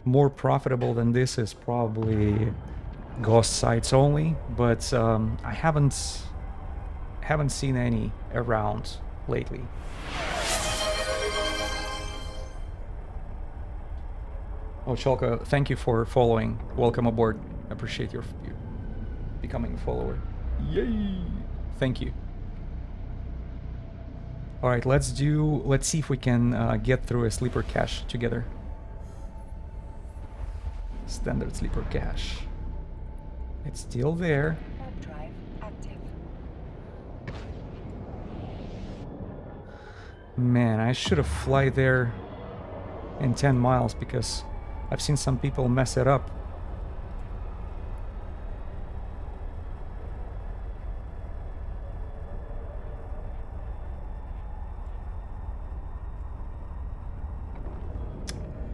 More profitable than this is probably ghost sites only, but I haven't seen any around lately. Oh, Chalka, thank you for following. Welcome aboard. Appreciate your becoming a follower. Yay! Thank you. All right, let's see if we can get through a sleeper cache together. Standard sleeper cache. It's still there. Warp drive active. Man, I should have fly there in 10 miles because I've seen some people mess it up.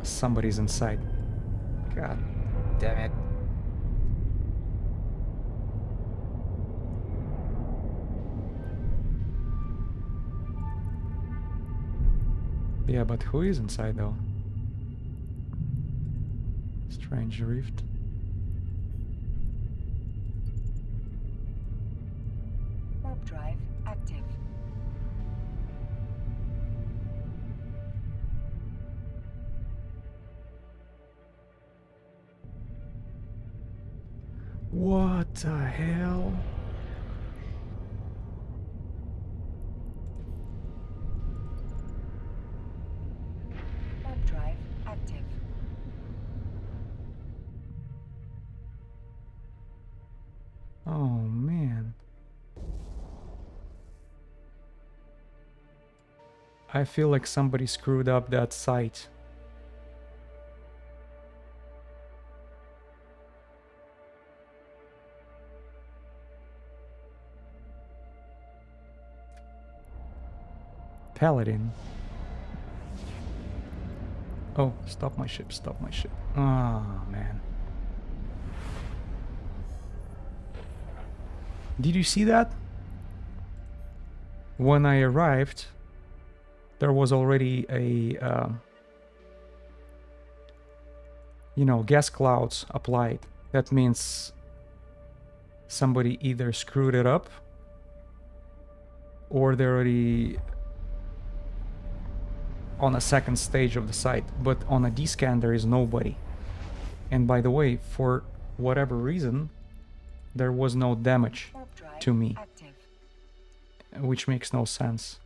Somebody's inside. God damn it. Yeah, but who is inside though? Strange rift. Warp drive active. What the hell? Warp drive active. Oh man. I feel like somebody screwed up that site. Paladin. Oh, stop my ship, stop my ship. Oh, man. Did you see that? When I arrived, there was already a, you know, gas clouds applied. That means somebody either screwed it up or they're already on a second stage of the site, but on a D-scan there is nobody. And by the way, for whatever reason, there was no damage to me, Active. which makes no sense.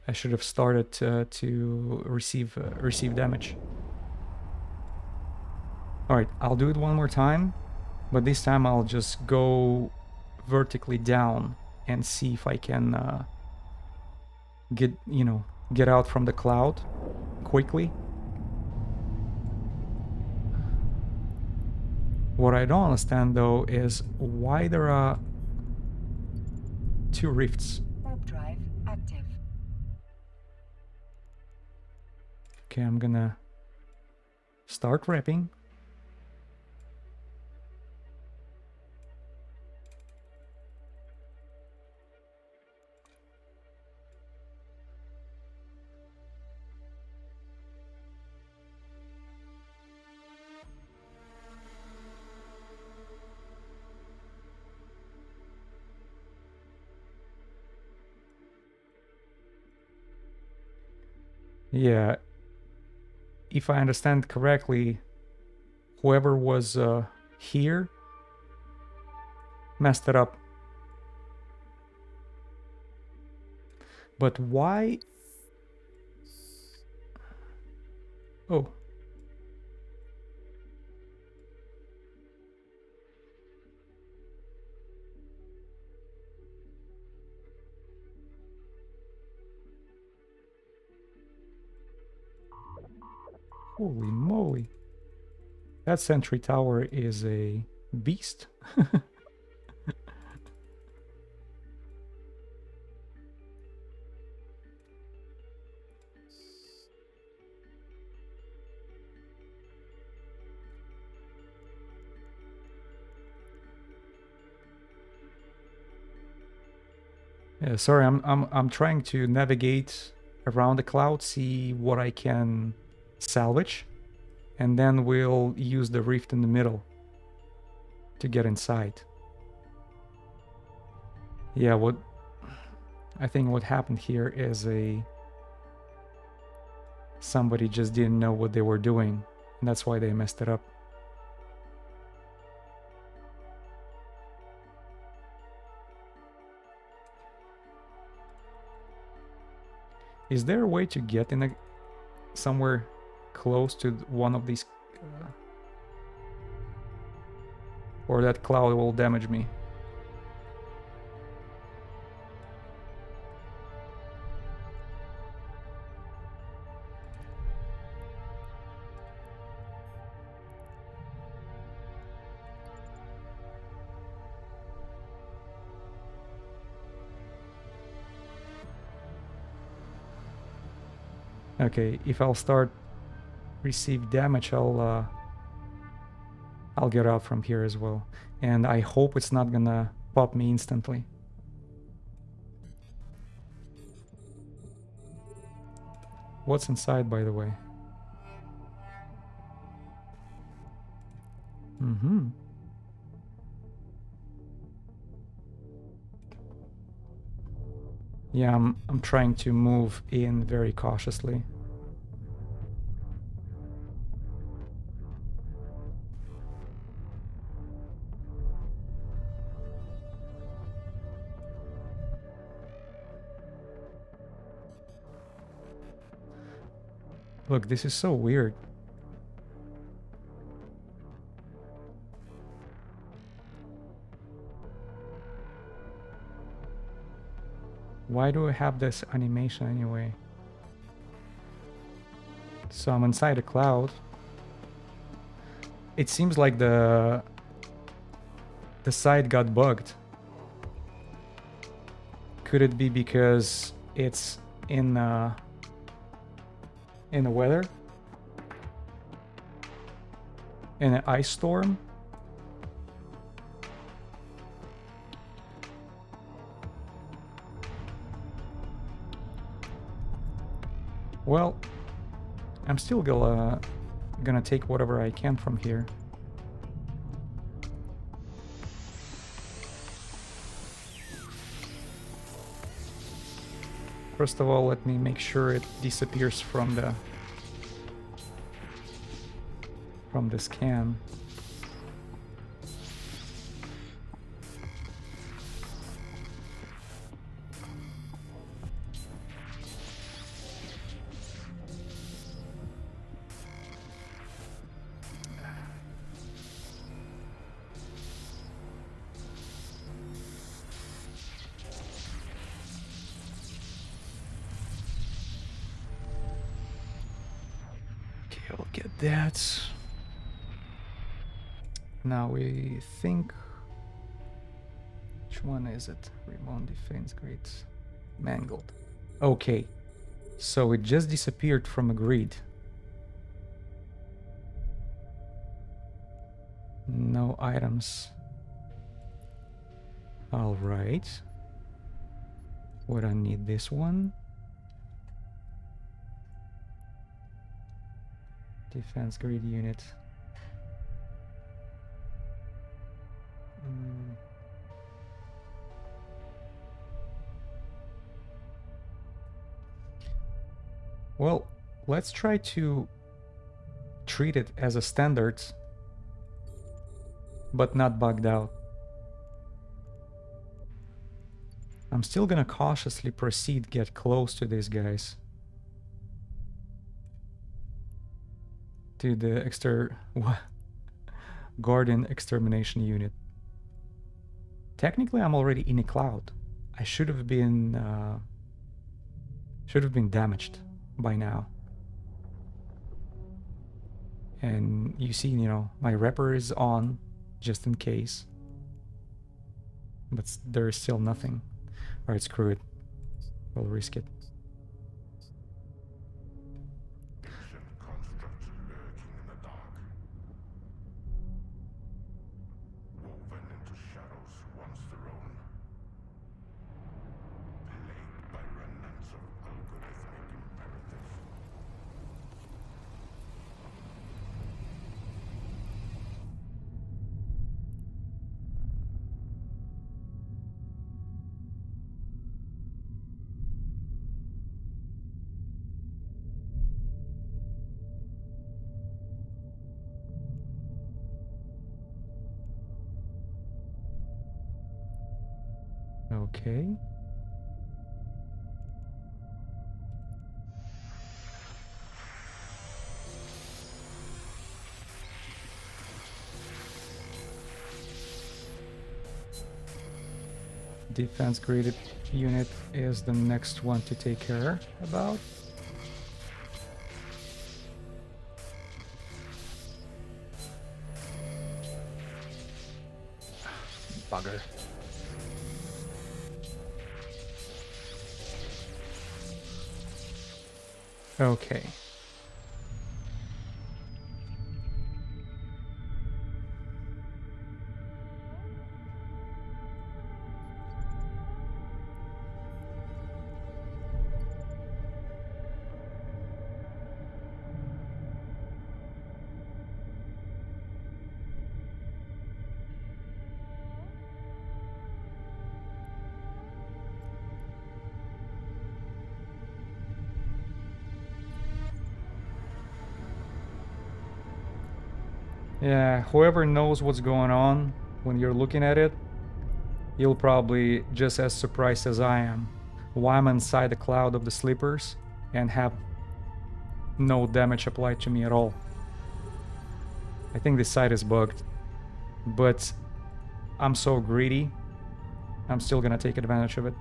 I should have started to receive damage. All right, I'll do it one more time, but this time I'll just go vertically down and see if I can get out from the cloud quickly. What I don't understand though is why there are two rifts. Warp drive active. Okay, I'm gonna start wrapping. Yeah, if I understand correctly, whoever was here messed it up. But why? Oh. Holy moly. That sentry tower is a beast. Yeah, sorry, I'm trying to navigate around the cloud, see what I can salvage, and then we'll use the rift in the middle to get inside. Yeah, I think what happened here is somebody just didn't know what they were doing, and that's why they messed it up. Is there a way to get in somewhere close to one of these, or that cloud will damage me? Okay, if I'll start receive damage, I'll get out from here as well. And I hope it's not gonna pop me instantly. What's inside, by the way? Mm-hmm. Yeah, I'm trying to move in very cautiously. Look, this is so weird. Why do I have this animation anyway? So I'm inside a cloud. It seems like the site got bugged. Could it be because it's in the weather? In an ice storm? Well, I'm still gonna take whatever I can from here. First of all, let me make sure it disappears from the scan. I'll get that. Now we think... Which one is it? Remote defense grid. Mangled. Okay. So it just disappeared from a grid. No items. Alright. Would I need this one? Defense grid unit. Well, let's try to treat it as a standard, but not bugged out. I'm still gonna cautiously proceed, get close to these guys. To the Guardian Extermination Unit. Technically, I'm already in a cloud. I should have been damaged by now. And you see, you know, my repper is on just in case. But there is still nothing. Alright, screw it. We'll risk it. Ancient constructs lurking in the dark, woven into shadows once their own, plagued by remnants of algorithmic imperative. Okay. Defense graded unit is the next one to take care about. Bugger. Okay. Yeah, whoever knows what's going on when you're looking at it, you'll probably just as surprised as I am. Why I'm inside the cloud of the sleepers and have no damage applied to me at all. I think this site is bugged, but I'm so greedy, I'm still gonna take advantage of it.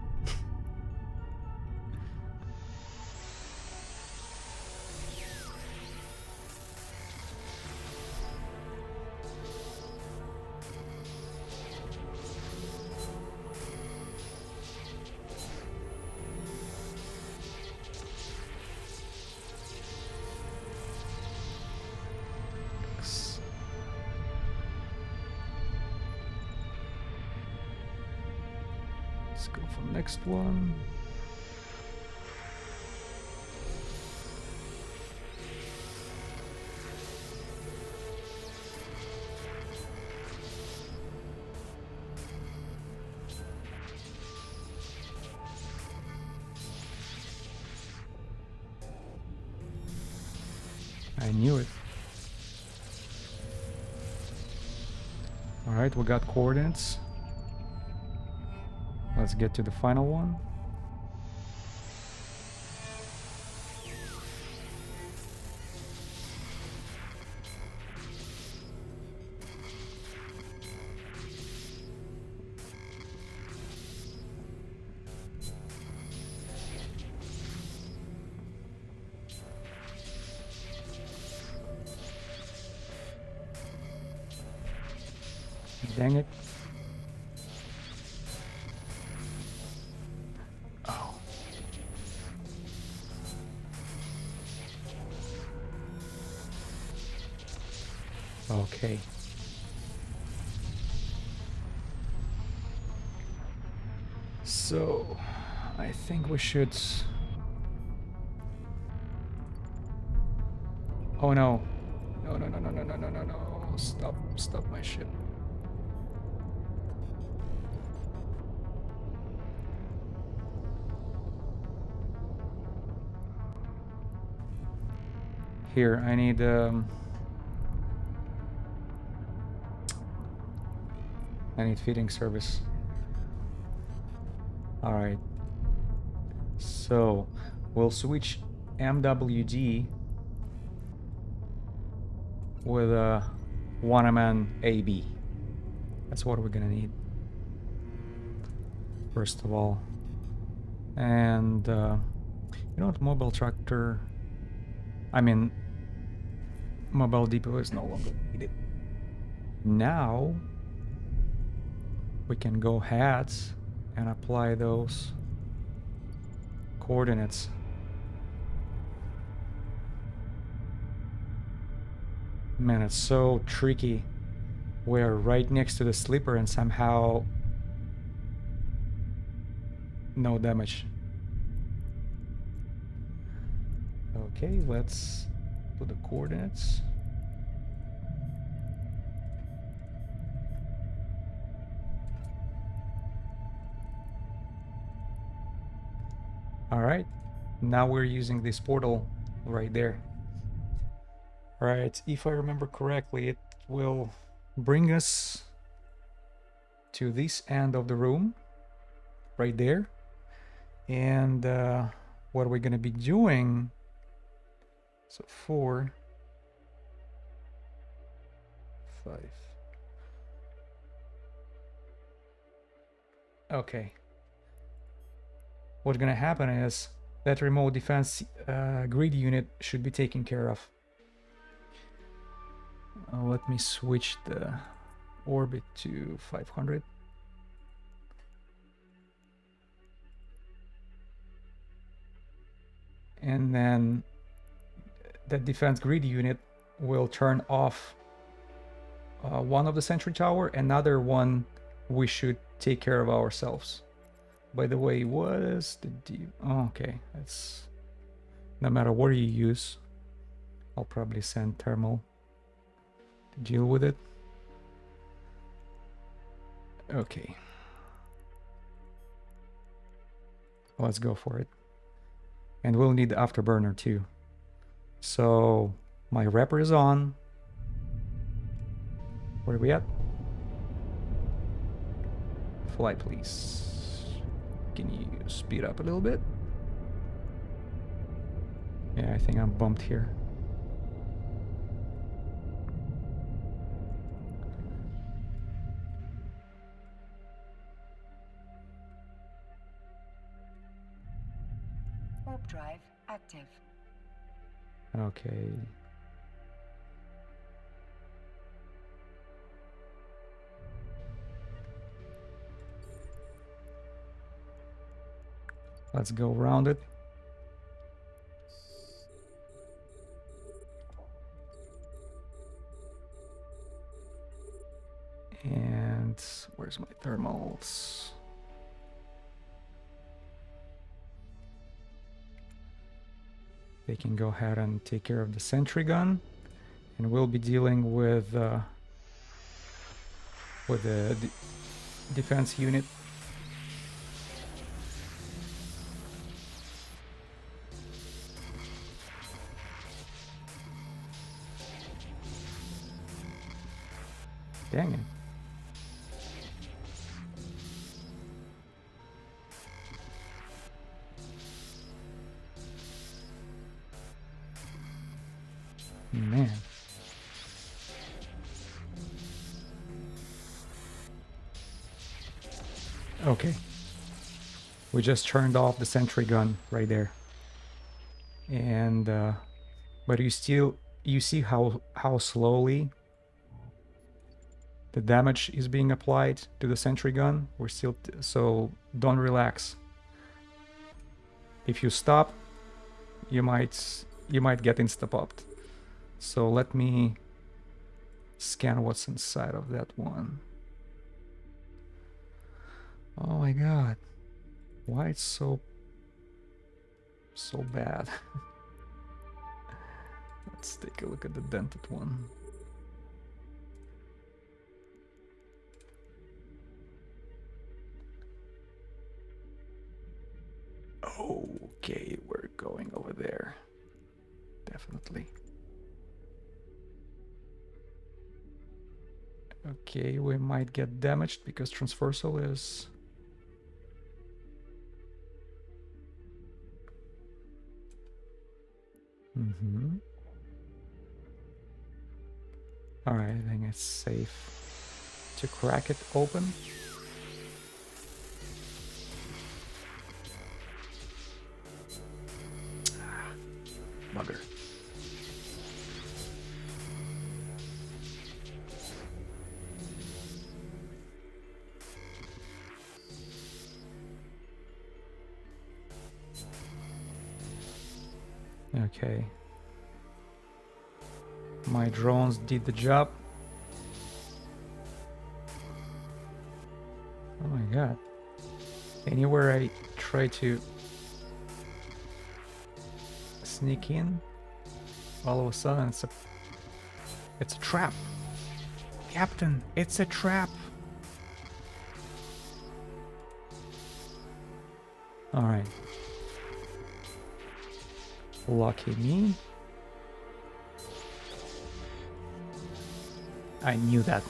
Let's go for the next one. I knew it. All right, we got coordinates. Let's get to the final one. Dang it. Oh. Okay. So, I think we should... Oh no. No, no, no, no, no, no, no, no, no. Stop my ship. Here, I need feeding service. All right. So, we'll switch MWD with a 1MN AB. That's what we're gonna need. First of all. And, you know what, mobile tractor... I mean, Mobile depot is no longer needed. Now we can go ahead and apply those coordinates. Man, it's so tricky. We're right next to the sleeper and somehow no damage. Okay, let's put the coordinates. All right, now we're using this portal right there. All right, if I remember correctly, it will bring us to this end of the room right there. And what we're gonna be doing, so 4, 5. Okay. What's gonna happen is that remote defense grid unit should be taken care of. Let me switch the orbit to 500. And then that defense grid unit will turn off one of the sentry tower. Another one we should take care of ourselves. By the way, what is the oh, okay, it's no matter what you use, I'll probably send thermal to deal with it. Okay, let's go for it. And we'll need the afterburner too. So my wrapper is on. Where are we at? Fly, please. Can you speed up a little bit? Yeah, I think I'm bumped here. Warp drive active. Okay. Let's go around it. And where's my thermals? They can go ahead and take care of the sentry gun, and we'll be dealing with the defense unit. Dang it. Man. Okay. We just turned off the sentry gun right there. And but you see how slowly the damage is being applied to the sentry gun. We're still so don't relax. If you stop, you might get insta-popped. So let me scan what's inside of that one. Oh my god. Why it's so bad? Let's take a look at the dented one. Okay, we're going over there. Definitely. Okay, we might get damaged because transversal is... Alright, I think it's safe to crack it open. Bugger. Okay. My drones did the job. Oh my god. Anywhere I try to sneak in, all of a sudden it's a trap. Captain, it's a trap. All right. Lucky me. I knew that.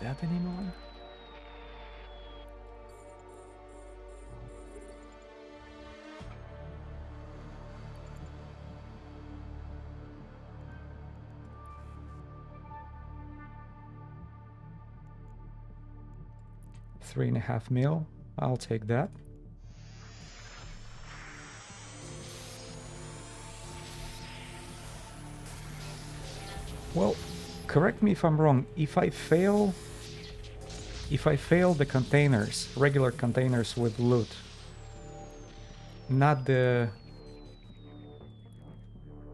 That anymore? $3.5 mil. I'll take that. Well, correct me if I'm wrong. If I fail the containers, regular containers with loot, not the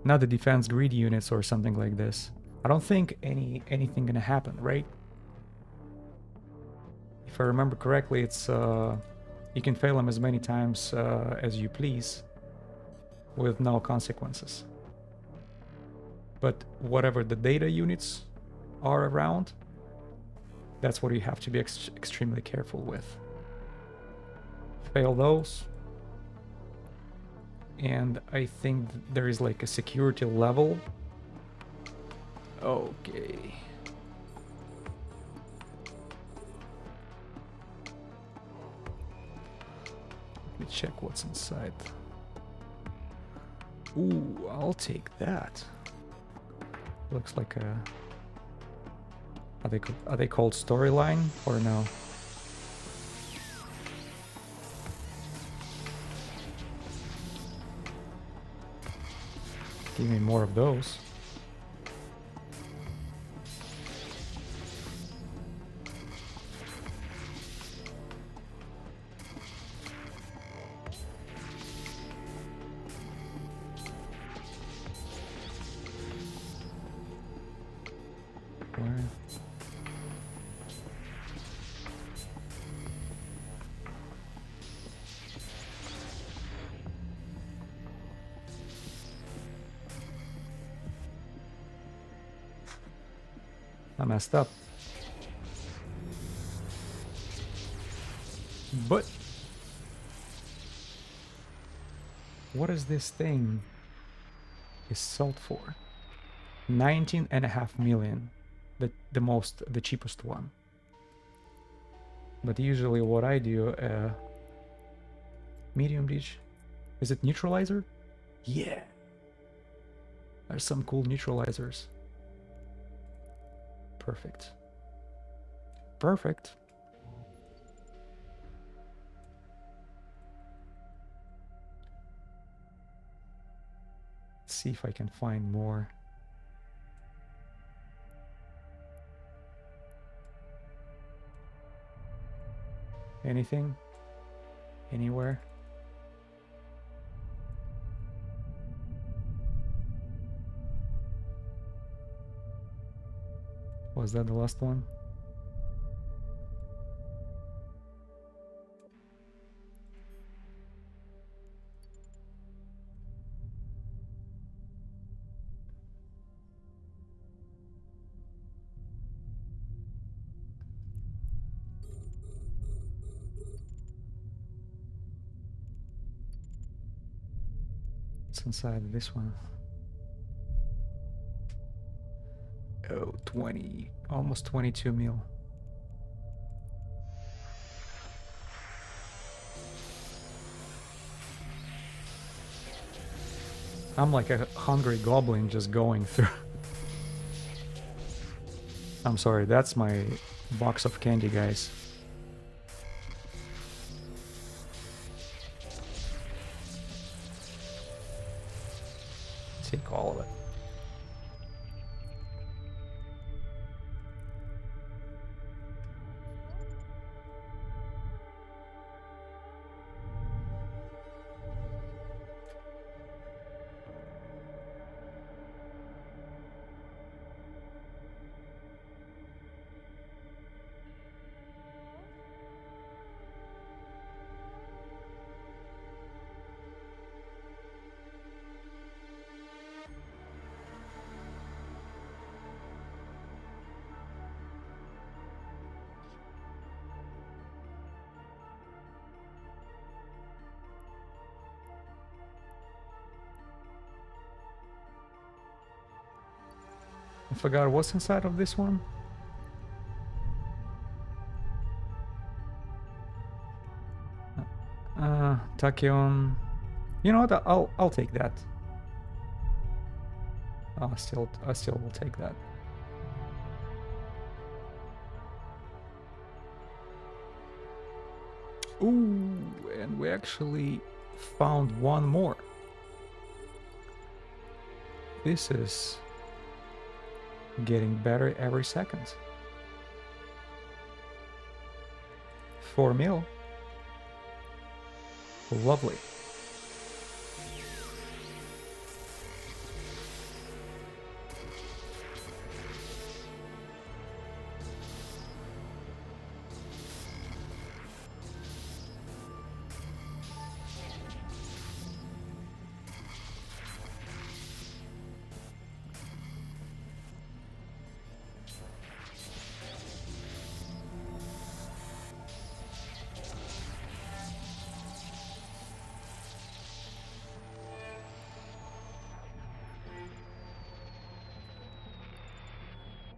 defense grid units or something like this, I don't think anything gonna happen, right? If I remember correctly, it's you can fail them as many times as you please with no consequences. But whatever the data units are around, that's what you have to be extremely careful with. Fail those. And I think there is like a security level. Okay. Let me check what's inside. Ooh, I'll take that. Looks like a... Are they called storyline or no? Give me more of those. Where? I messed up. But what is this thing is sold for? 19.5 million. The cheapest one. But usually what I do, medium dish. Is it neutralizer? Yeah. There's some cool neutralizers. Perfect. Perfect. Let's see if I can find more. Anything? Anywhere? Was that the last one? What's inside this one? Oh, 20, almost 22 mil. I'm like a hungry goblin just going through. I'm sorry, that's my box of candy, guys. Take all of it. forgot what's inside of this one. Tachyon. You know what? I'll take that. I still will take that. Ooh, and we actually found one more. This is getting better every second. 4 mil. Lovely.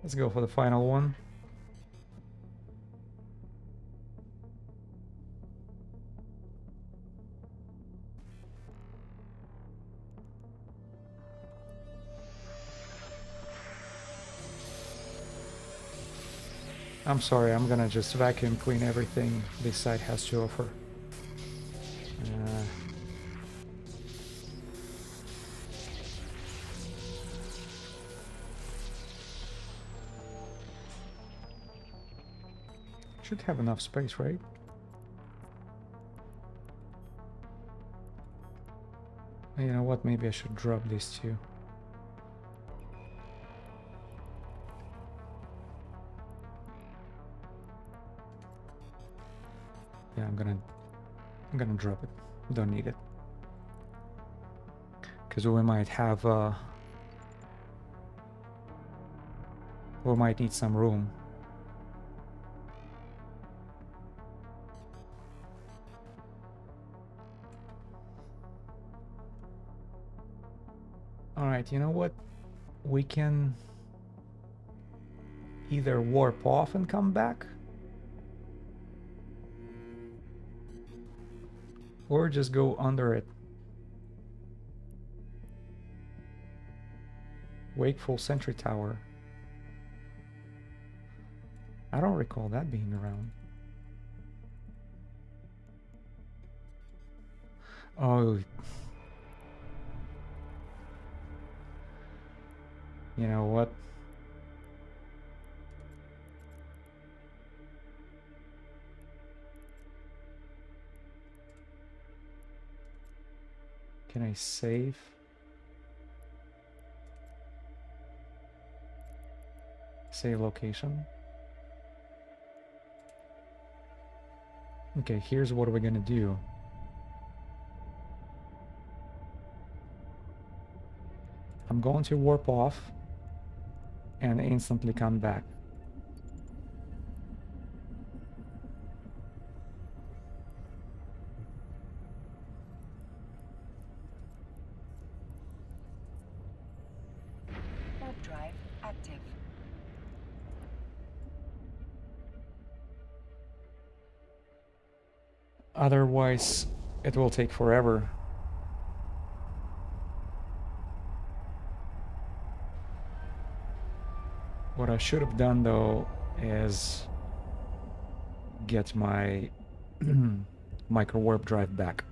Let's go for the final one. I'm sorry, I'm gonna just vacuum clean everything this side has to offer. Should have enough space, right? You know what, maybe I should drop these two. Yeah, I'm gonna drop it. Don't need it. Because we might have we might need some room. Alright, you know what? We can either warp off and come back, or just go under it. Wakeful Sentry Tower. I don't recall that being around. Oh. You know what? Can I save? Save location. Okay, here's what we're gonna do. I'm going to warp off and instantly come back. Warp drive active. Otherwise, it will take forever. What I should have done though is get my micro warp drive back.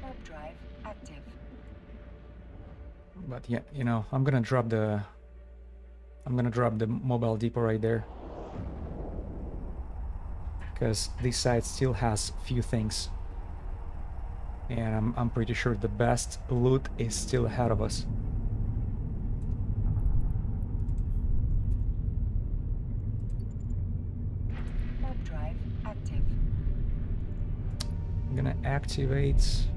Warp drive active. But yeah, you know, I'm gonna drop the mobile depot right there, because this side still has few things, and I'm pretty sure the best loot is still ahead of us. Warp drive active. I'm gonna activate.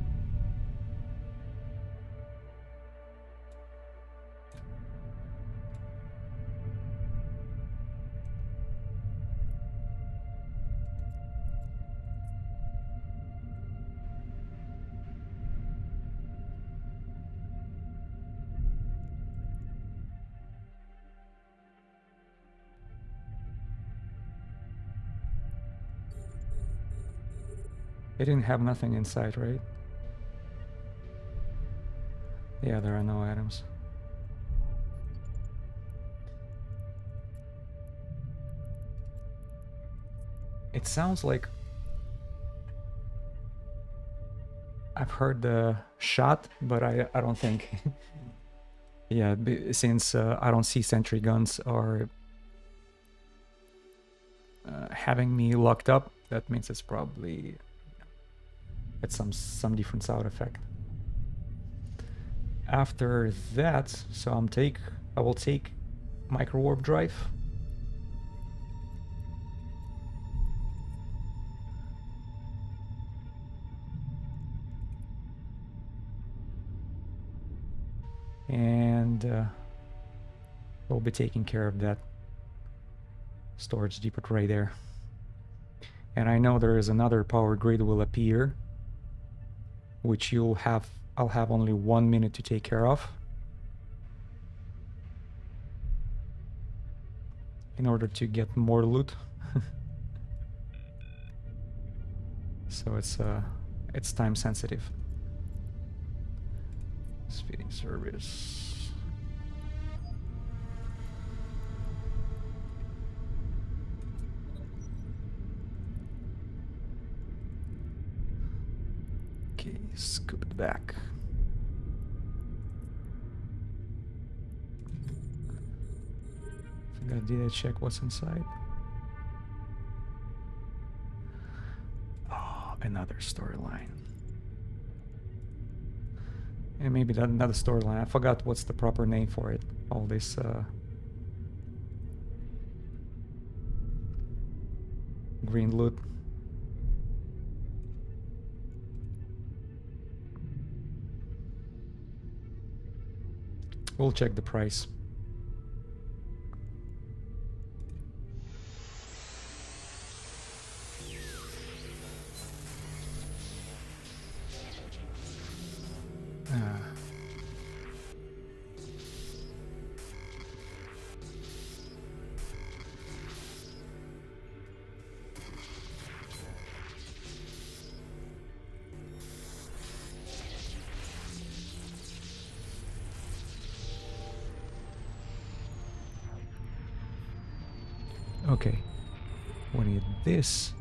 It didn't have nothing inside, right? Yeah, there are no items. It sounds like I've heard the shot, but I don't think. Yeah, since I don't see sentry guns or having me locked up, that means it's probably at some different sound effect. After that, so I will take micro warp drive. And we'll be taking care of that storage depot right there. And I know there is another power grid will appear, which I'll have only 1 minute to take care of in order to get more loot. So it's time sensitive. Speeding service. Okay, scoop it back. Did I check what's inside? Oh, another storyline. And maybe that another storyline. I forgot what's the proper name for it. All this green loot. We'll check the price. Okay, we need this.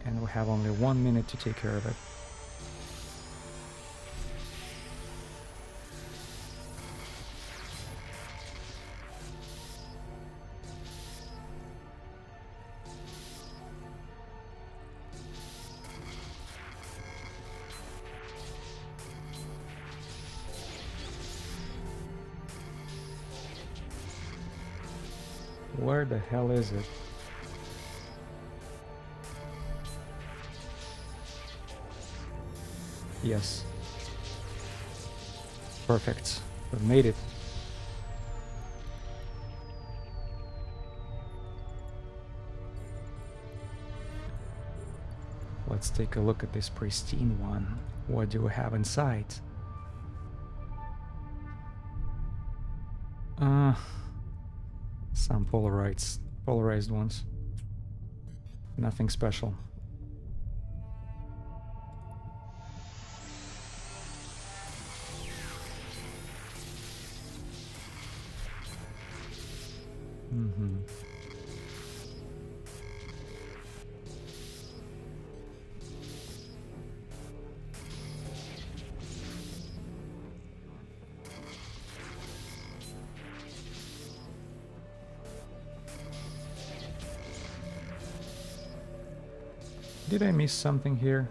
And we have only 1 minute to take care of it. Where the hell is it? Yes. Perfect. We made it. Let's take a look at this pristine one. What do we have inside? Some polarized ones. Nothing special. Mm-hmm. Did I miss something here?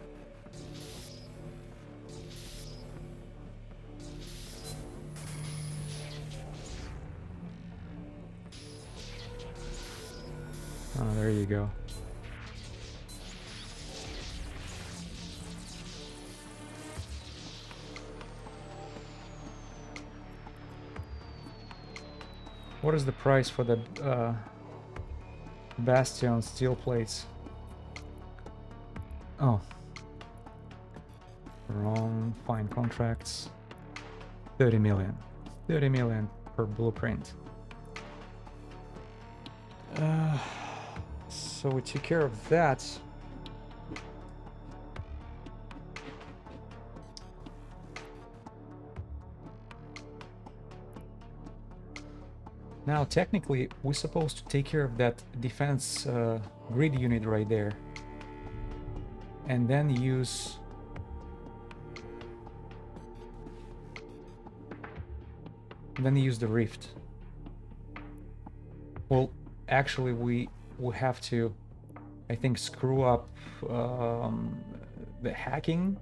Oh, there you go. What is the price for the Bastion steel plates? Oh. Wrong. Fine contracts. 30 million. 30 million per blueprint. So we took care of that. Now, technically, we're supposed to take care of that defense grid unit right there. And then use... the rift. Well, actually, we have to, I think, screw up the hacking.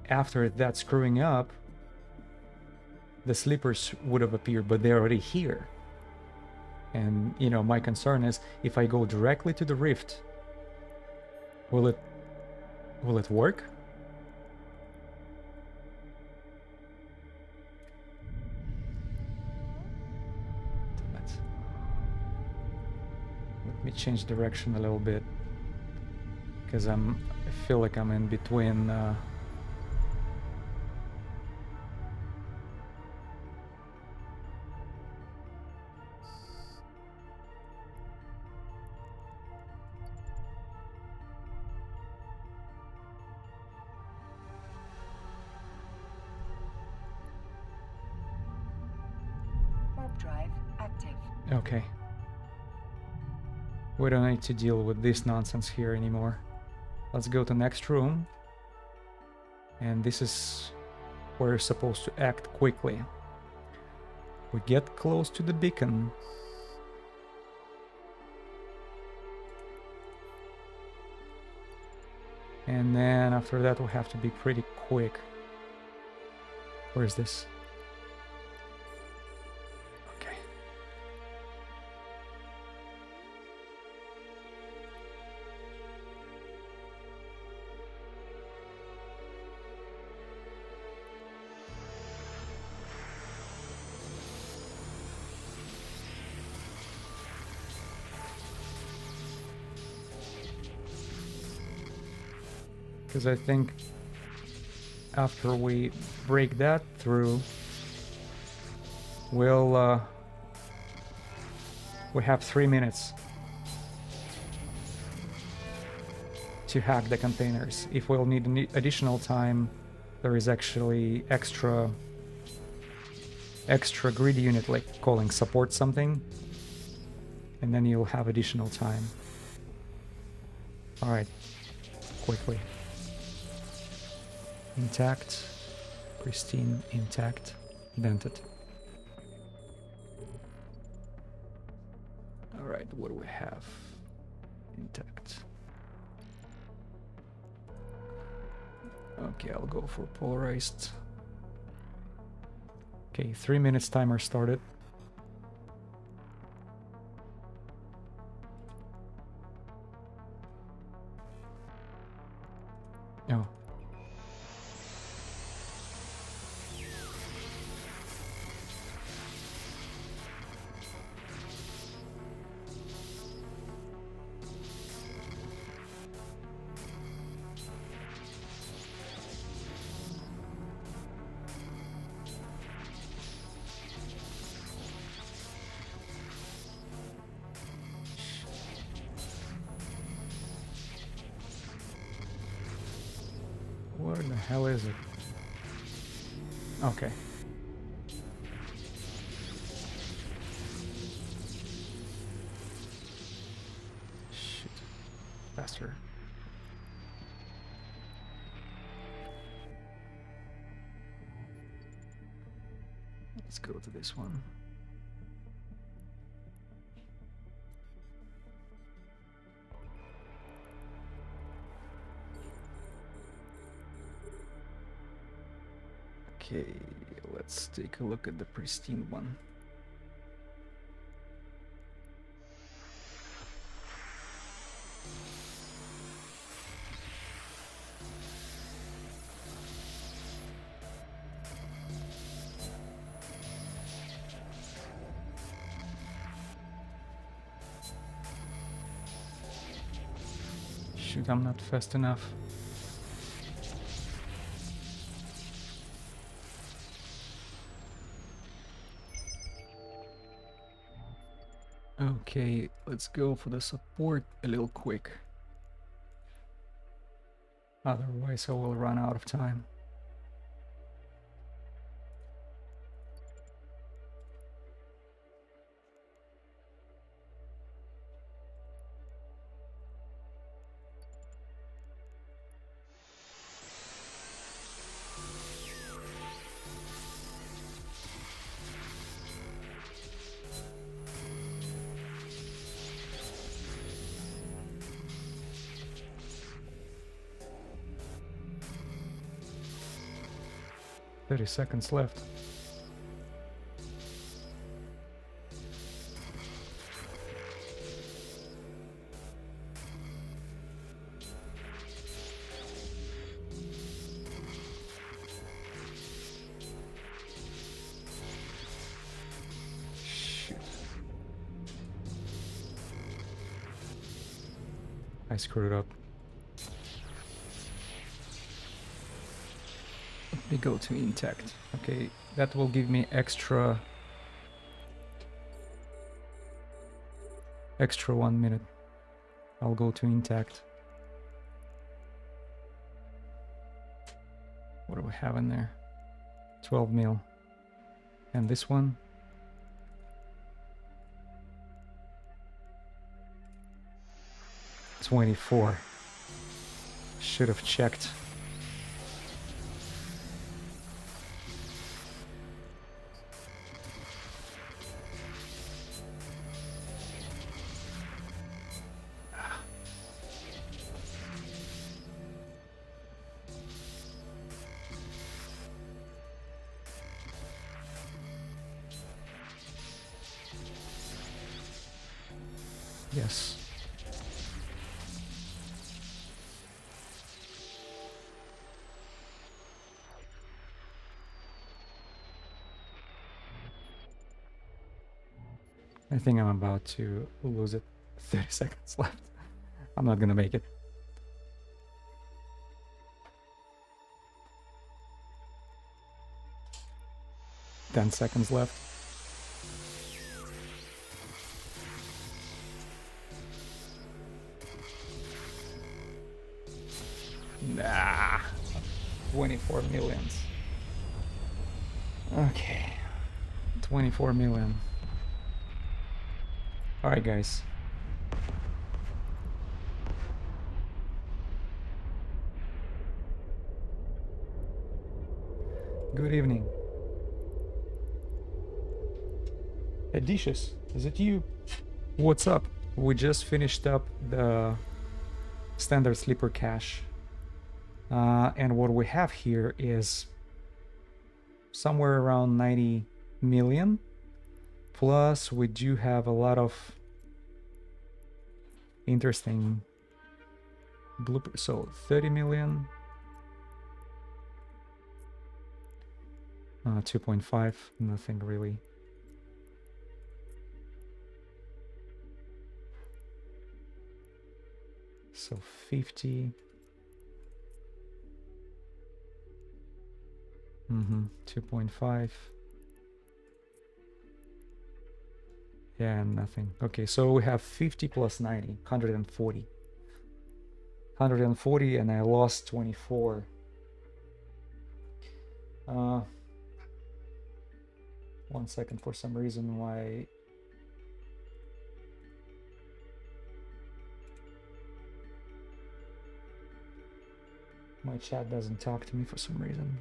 After that screwing up, the sleepers would have appeared, but they're already here. And, you know, my concern is if I go directly to the rift, will it work? Let me change direction a little bit, because I feel like I'm in between Warp drive active. okay. We don't need to deal with this nonsense here anymore. Let's go to next room. And this is where you're supposed to act quickly. We get close to the beacon. And then after that we'll have to be pretty quick. Where is this? Okay. Because I think after we break that through, we'll we have 3 minutes to hack the containers. If we'll need additional time, there is actually extra grid unit, like calling support something, and then you'll have additional time. All right, quickly. Intact, pristine, intact, dented. All right, what do we have? Intact. Okay, I'll go for polarized. Okay, 3 minutes timer started. Oh. Where the hell is it? Okay. Shit. Faster. Let's go to this one. Okay, let's take a look at the pristine one. Shoot, I'm not fast enough. Okay, let's go for the support a little quick. Otherwise I will run out of time. 30 seconds left. I screwed up. Let me go to intact. Okay, that will give me extra 1 minute. I'll go to intact. What do we have in there? 12 mil. And this one? $24. Should have checked. Yes. I think I'm about to lose it. 30 seconds left. I'm not gonna make it. Ten seconds left. Nah. 24 millions. Okay. 24 million. Alright, guys. Good evening. Odysseus, is it you? What's up? We just finished up the standard sleeper cache. And what we have here is somewhere around 90 million. Plus, we do have a lot of interesting bloopers. So 30 million. 2.5, nothing really. So 50. 2.5. Yeah, nothing. Okay, so we have 50 plus 90, 140. 140, and I lost 24. One second, for some reason why my chat doesn't talk to me for some reason.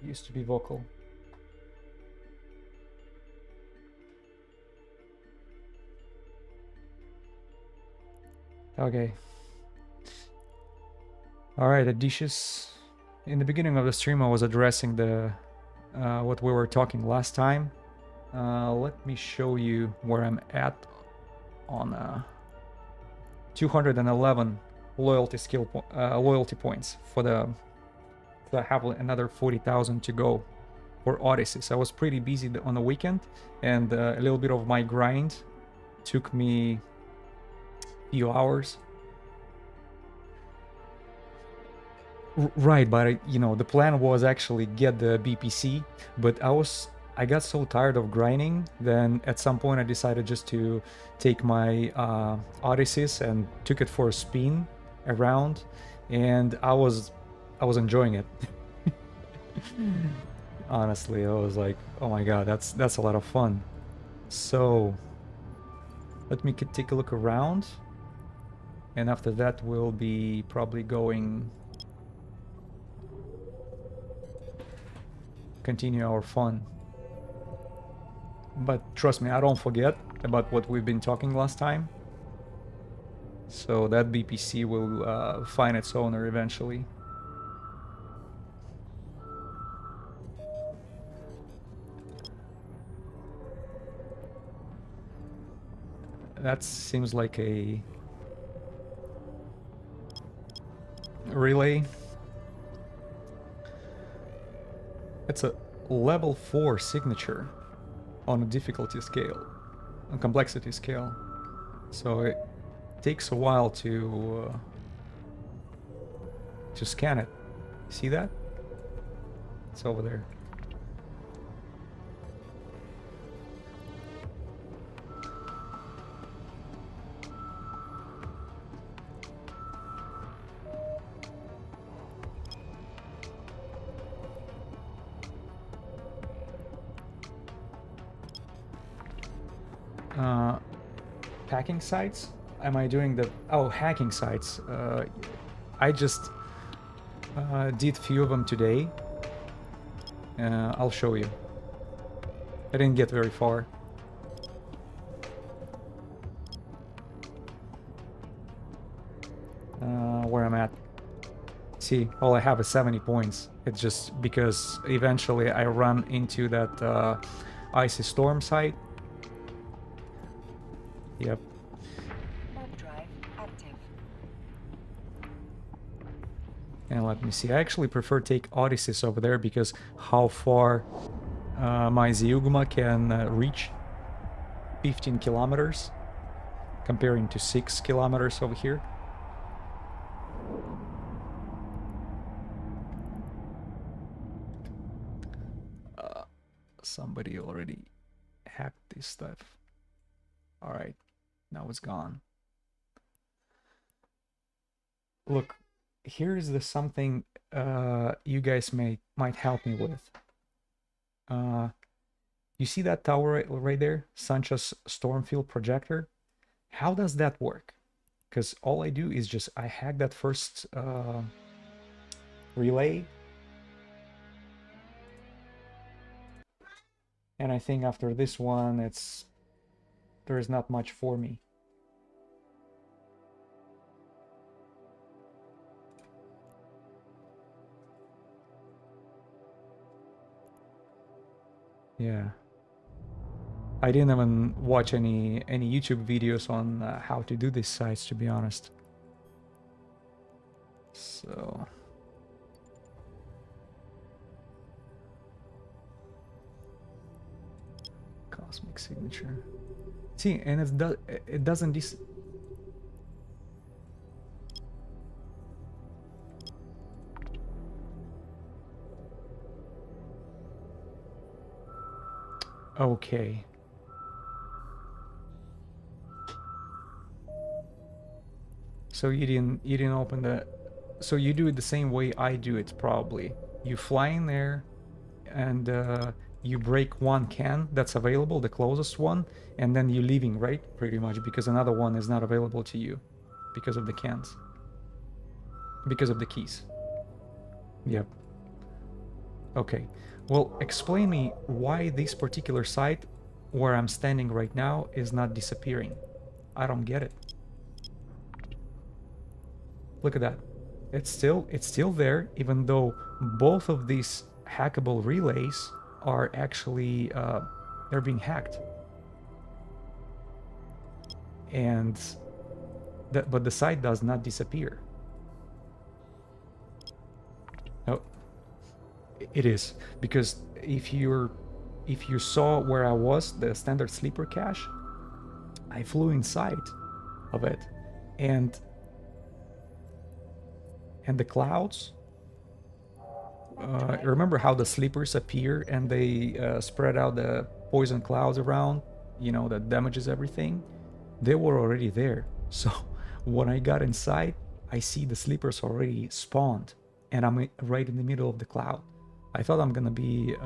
It used to be vocal. Okay. Alright, Odysseus. In the beginning of the stream I was addressing the what we were talking last time. Let me show you where I'm at on 211 loyalty points for the. So I have another 40,000 to go for Odysseus. I was pretty busy on the weekend, and a little bit of my grind took me a few hours. Right, but you know, the plan was actually get the BPC, but I got so tired of grinding, then at some point I decided just to take my Odysseus and took it for a spin around, and I was enjoying it. Honestly, I was like, oh my god, that's a lot of fun. So let me take a look around, and after that we'll be probably going continue our fun. But trust me, I don't forget about what we've been talking last time. So that BPC will find its owner eventually. That seems like a relay. It's a level 4 signature on a difficulty scale, a complexity scale. So it takes a while to scan it. See that? It's over there. Packing sites? Am I doing the... Oh, hacking sites. I just did few of them today. I'll show you. I didn't get very far. Where I'm at. See, all I have is 70 points. It's just because eventually I run into that icy storm site. Yep. Warp drive active. And let me see. I actually prefer take Odysseus over there because how far my Zeugma can reach. 15 kilometers. Comparing to 6 kilometers over here. Somebody already hacked this stuff. Alright. Now it's gone. Look, here's the something you guys might help me with. You see that tower right there? Sancho's Stormfield projector? How does that work? Because all I do is just I hack that first relay. And I think after this one there is not much for me. Yeah. I didn't even watch any YouTube videos on how to do these sites, to be honest. So cosmic signature. See, and it doesn't okay. So you didn't open the... So you do it the same way I do it, probably. You fly in there, and you break one can that's available, the closest one, and then you're leaving, right? Pretty much, because another one is not available to you. Because of the cans. Because of the keys. Yep. Okay. Well, explain me why this particular site, where I'm standing right now, is not disappearing. I don't get it. Look at that. It's still there, even though both of these hackable relays are actually they're being hacked. And but the site does not disappear. No, it is, because if you saw where I was, the standard sleeper cache, I flew inside of it, and the clouds, remember how the sleepers appear and they spread out the poison clouds around, you know, that damages everything? They were already there. So when I got inside, I see the sleepers already spawned, and I'm right in the middle of the cloud. I thought I'm gonna be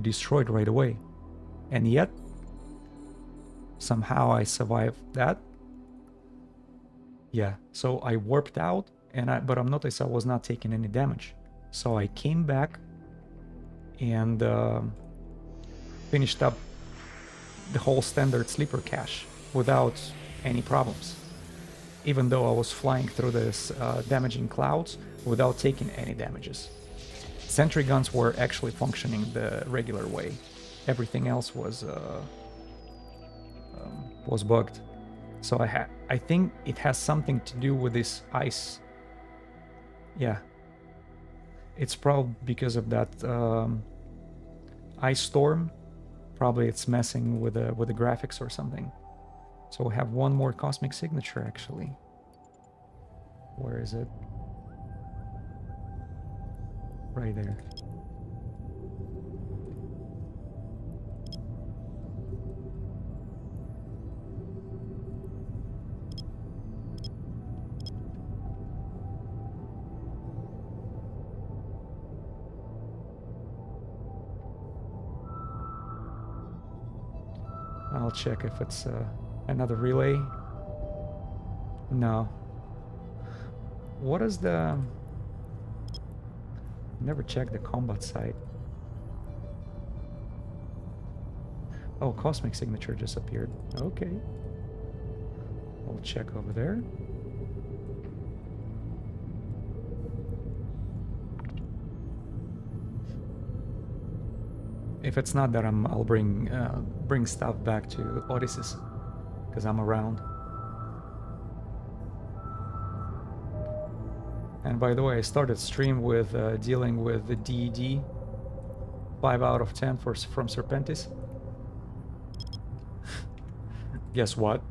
destroyed right away, and yet somehow I survived that. Yeah, so I warped out, but I'm noticed I was not taking any damage. So I came back and finished up the whole standard sleeper cache without any problems. Even though I was flying through this damaging clouds without taking any damages. Sentry guns were actually functioning the regular way. Everything else was was bugged. So I think it has something to do with this ice. Yeah. It's probably because of that ice storm. Probably it's messing with the graphics or something. So we have one more cosmic signature actually. Where is it? Right there. I'll check if it's another relay. No. What is the... Never checked the combat site. Oh, cosmic signature just appeared. Okay. We'll check over there. If it's not that, I'll bring stuff back to Odysseus, because I'm around. And by the way, I started stream with dealing with the DED 5 out of 10 from Serpentis. Guess what?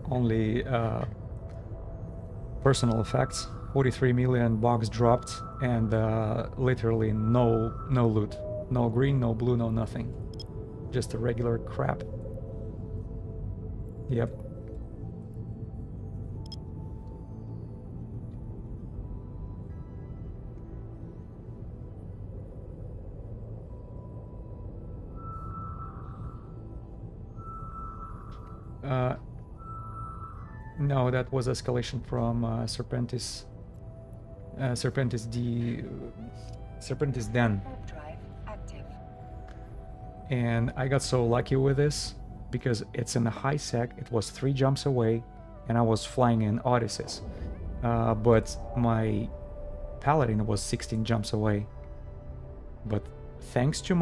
Only personal effects. 43 million bucks dropped, and literally no loot. No green, no blue, no nothing. Just a regular crap. Yep. No, that was escalation from Serpentis. Serpentis Den. Warp drive active. And I got so lucky with this because it's in a high sec. It was 3 jumps away, and I was flying in Odysseus. But my Paladin was 16 jumps away. But thanks to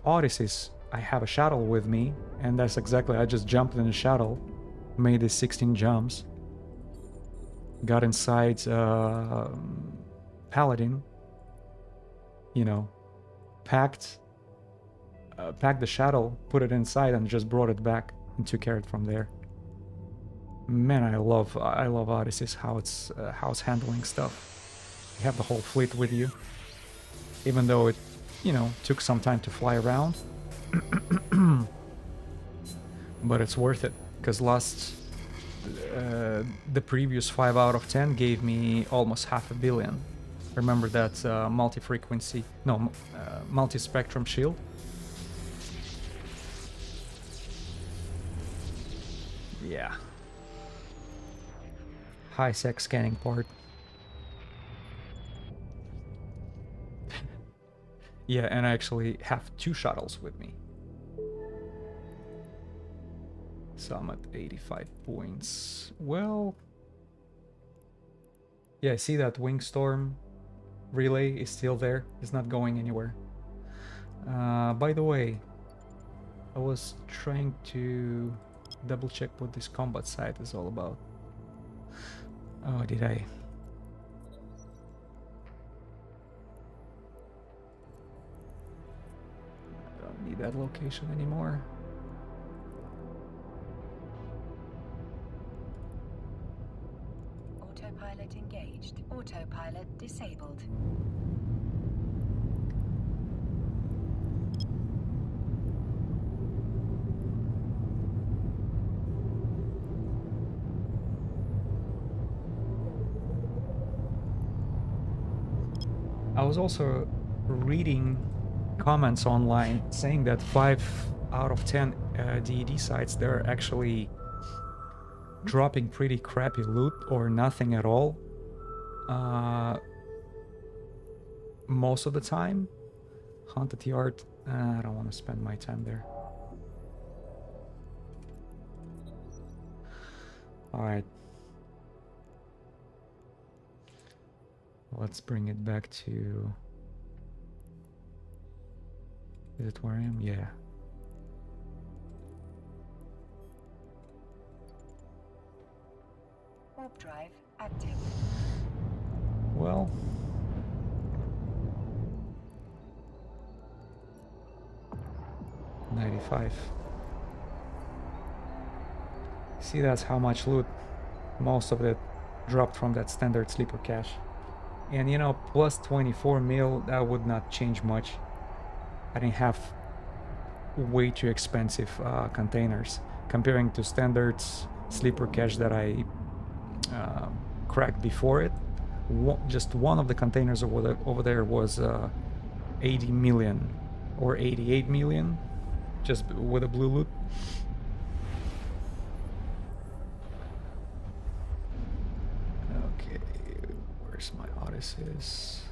Odysseus, I have a shuttle with me, and that's exactly, I just jumped in a shuttle, made the 16 jumps, got inside Paladin, you know, packed the shuttle, put it inside, and just brought it back and took care of it from there. Man, I love Odysseus, how it's handling stuff. You have the whole fleet with you, even though it, you know, took some time to fly around. But it's worth it, because the previous 5 out of 10 gave me almost $500 million. Remember that multi-spectrum shield? Yeah. High sec scanning part. Yeah, and I actually have 2 shuttles with me. So I'm at 85 points. Well... Yeah, see that Wingstorm relay is still there. It's not going anywhere. By the way, I was trying to double check what this combat site is all about. Oh, did I? I don't need that location anymore. Autopilot engaged. Autopilot disabled. I was also reading comments online saying that 5 out of 10 DED sites, they're actually dropping pretty crappy loot or nothing at all most of the time. Haunted Yard, I don't want to spend my time there. Alright. Let's bring it back to... Is it where I am? Yeah. Warp drive active. Well, $95. See, that's how much loot. Most of it dropped from that standard sleeper cache. And you know, plus 24 mil, that would not change much. I didn't have way too expensive containers comparing to standard sleeper cache that I cracked before it. Just one of the containers over there was 80 million or 88 million, just with a blue loot. Okay, where's my Odysseus?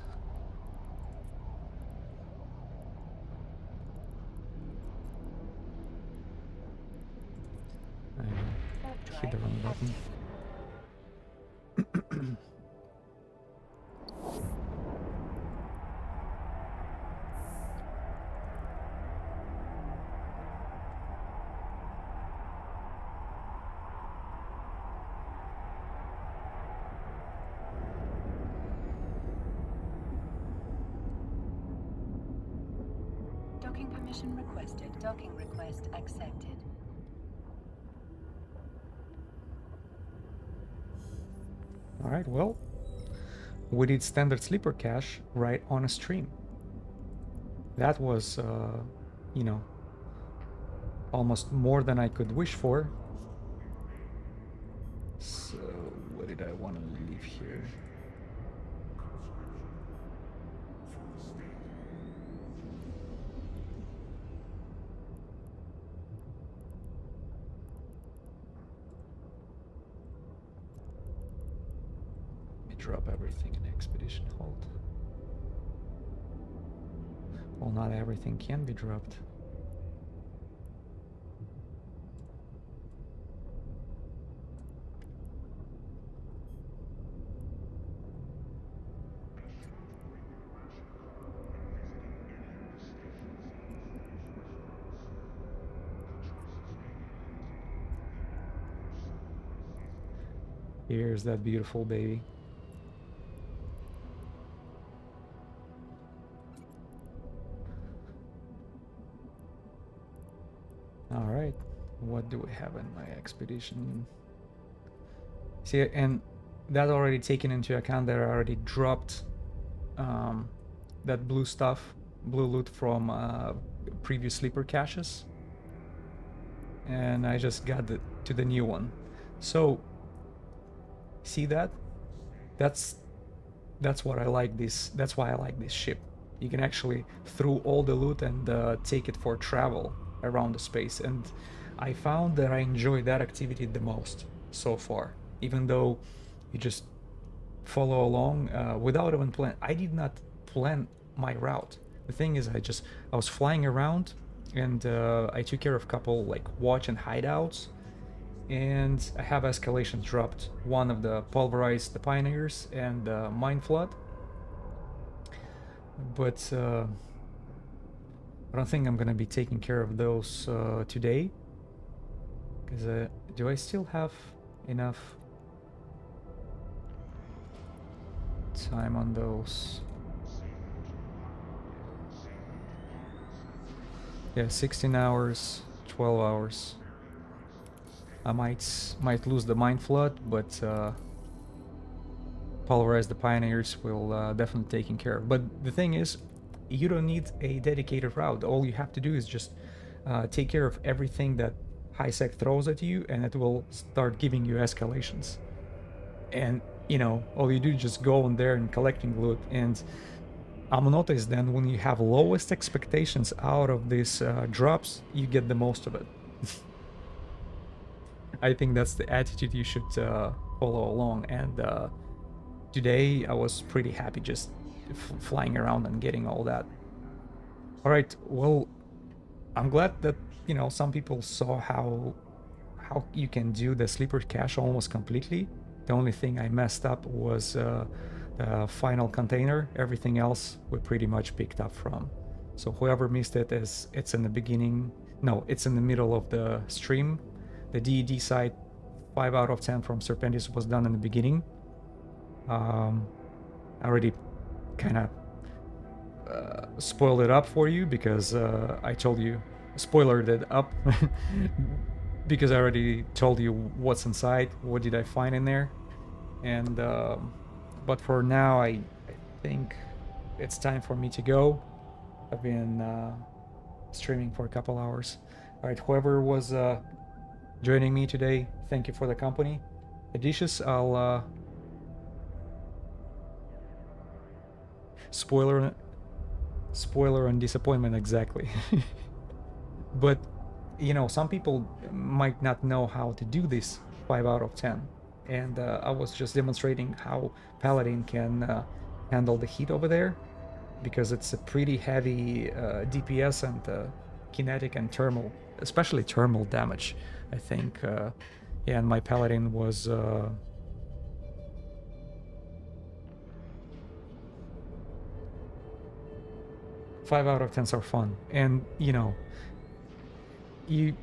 I Warp hit the drive wrong button. active. Docking permission requested. Docking request accepted. All right, well, we did standard sleeper cache right on a stream. That was, you know, almost more than I could wish for. So, what did I want to leave here? Let me drop everything in expedition hold. Well, not everything can be dropped. Here's that beautiful baby. All right, what do we have in my expedition? See, and that already taken into account that I already dropped that blue stuff, blue loot from previous sleeper caches, and I just got to the new one. So see that? That's what I like this. That's why I like this ship. You can actually throw all the loot and take it for travel around the space, and I found that I enjoy that activity the most so far. Even though you just follow along without even plan. I did not plan my route. The thing is, I was flying around, and I took care of a couple like watch and hideouts, and I have escalations dropped. One of the pulverized the pioneers and mine flood, but I don't think I'm gonna be taking care of those today, because do I still have enough time on those? Yeah, 16 hours, 12 hours. I might lose the mine flood, but pulverize the pioneers will definitely taken care of. But the thing is, you don't need a dedicated route. All you have to do is just take care of everything that HiSec throws at you, and it will start giving you escalations. And you know, all you do is just go in there and collecting loot. And I'm noticed then when you have lowest expectations out of these drops, you get the most of it. I think that's the attitude you should follow along. And today I was pretty happy just flying around and getting all that. All right, well, I'm glad that, you know, some people saw how you can do the sleeper cache almost completely. The only thing I messed up was the final container. Everything else we pretty much picked up from. So whoever missed it, it's in the beginning. No, it's in the middle of the stream. The DED site 5 out of 10 from Serpentis was done in the beginning. I already kind of spoiled it up for you because I told you, spoilered it up because I already told you what's inside, what did I find in there. And but for now, I think it's time for me to go. I've been streaming for a couple hours. All right, whoever was joining me today, thank you for the company. Odysseus, I'll spoiler and disappointment, exactly. But you know, some people might not know how to do this 5 out of 10, and I was just demonstrating how Paladin can handle the heat over there, because it's a pretty heavy DPS and kinetic and thermal, especially thermal damage, I think. Yeah, and my Paladin was 5 out of 10s are fun. And you know, I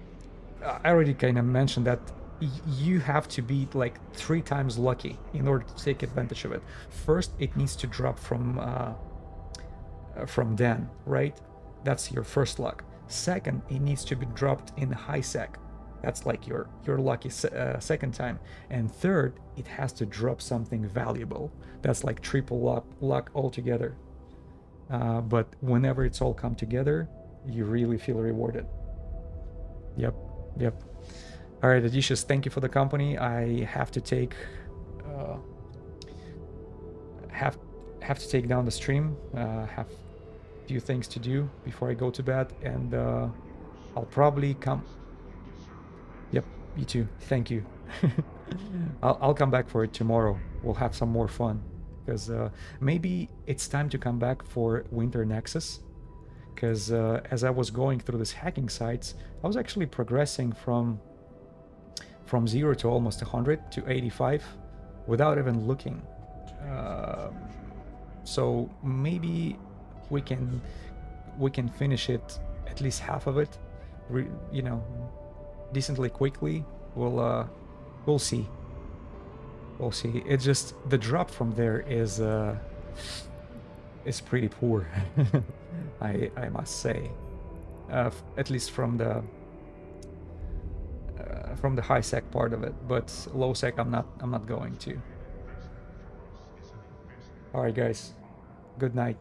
already kind of mentioned that you have to be like 3 times lucky in order to take advantage of it. First, it needs to drop from Dan, right? That's your first luck. Second, it needs to be dropped in high sec. That's like your lucky second time. And third, it has to drop something valuable. That's like triple luck altogether. But whenever it's all come together, you really feel rewarded. Yep. All right, Odysseus, thank you for the company. I have to take have to take down the stream. Have a few things to do before I go to bed, and I'll probably come. Yep, you too. Thank you. I'll come back for it tomorrow. We'll have some more fun, because maybe it's time to come back for Winter Nexus. Because as I was going through these hacking sites, I was actually progressing from 0 to almost 100 to 85 without even looking. So maybe we can finish it, at least half of it, you know, decently quickly. We'll see. We'll see. It's just the drop from there is pretty poor. I must say, at least from the high sec part of it, but low sec I'm not going to. All right, guys, good night.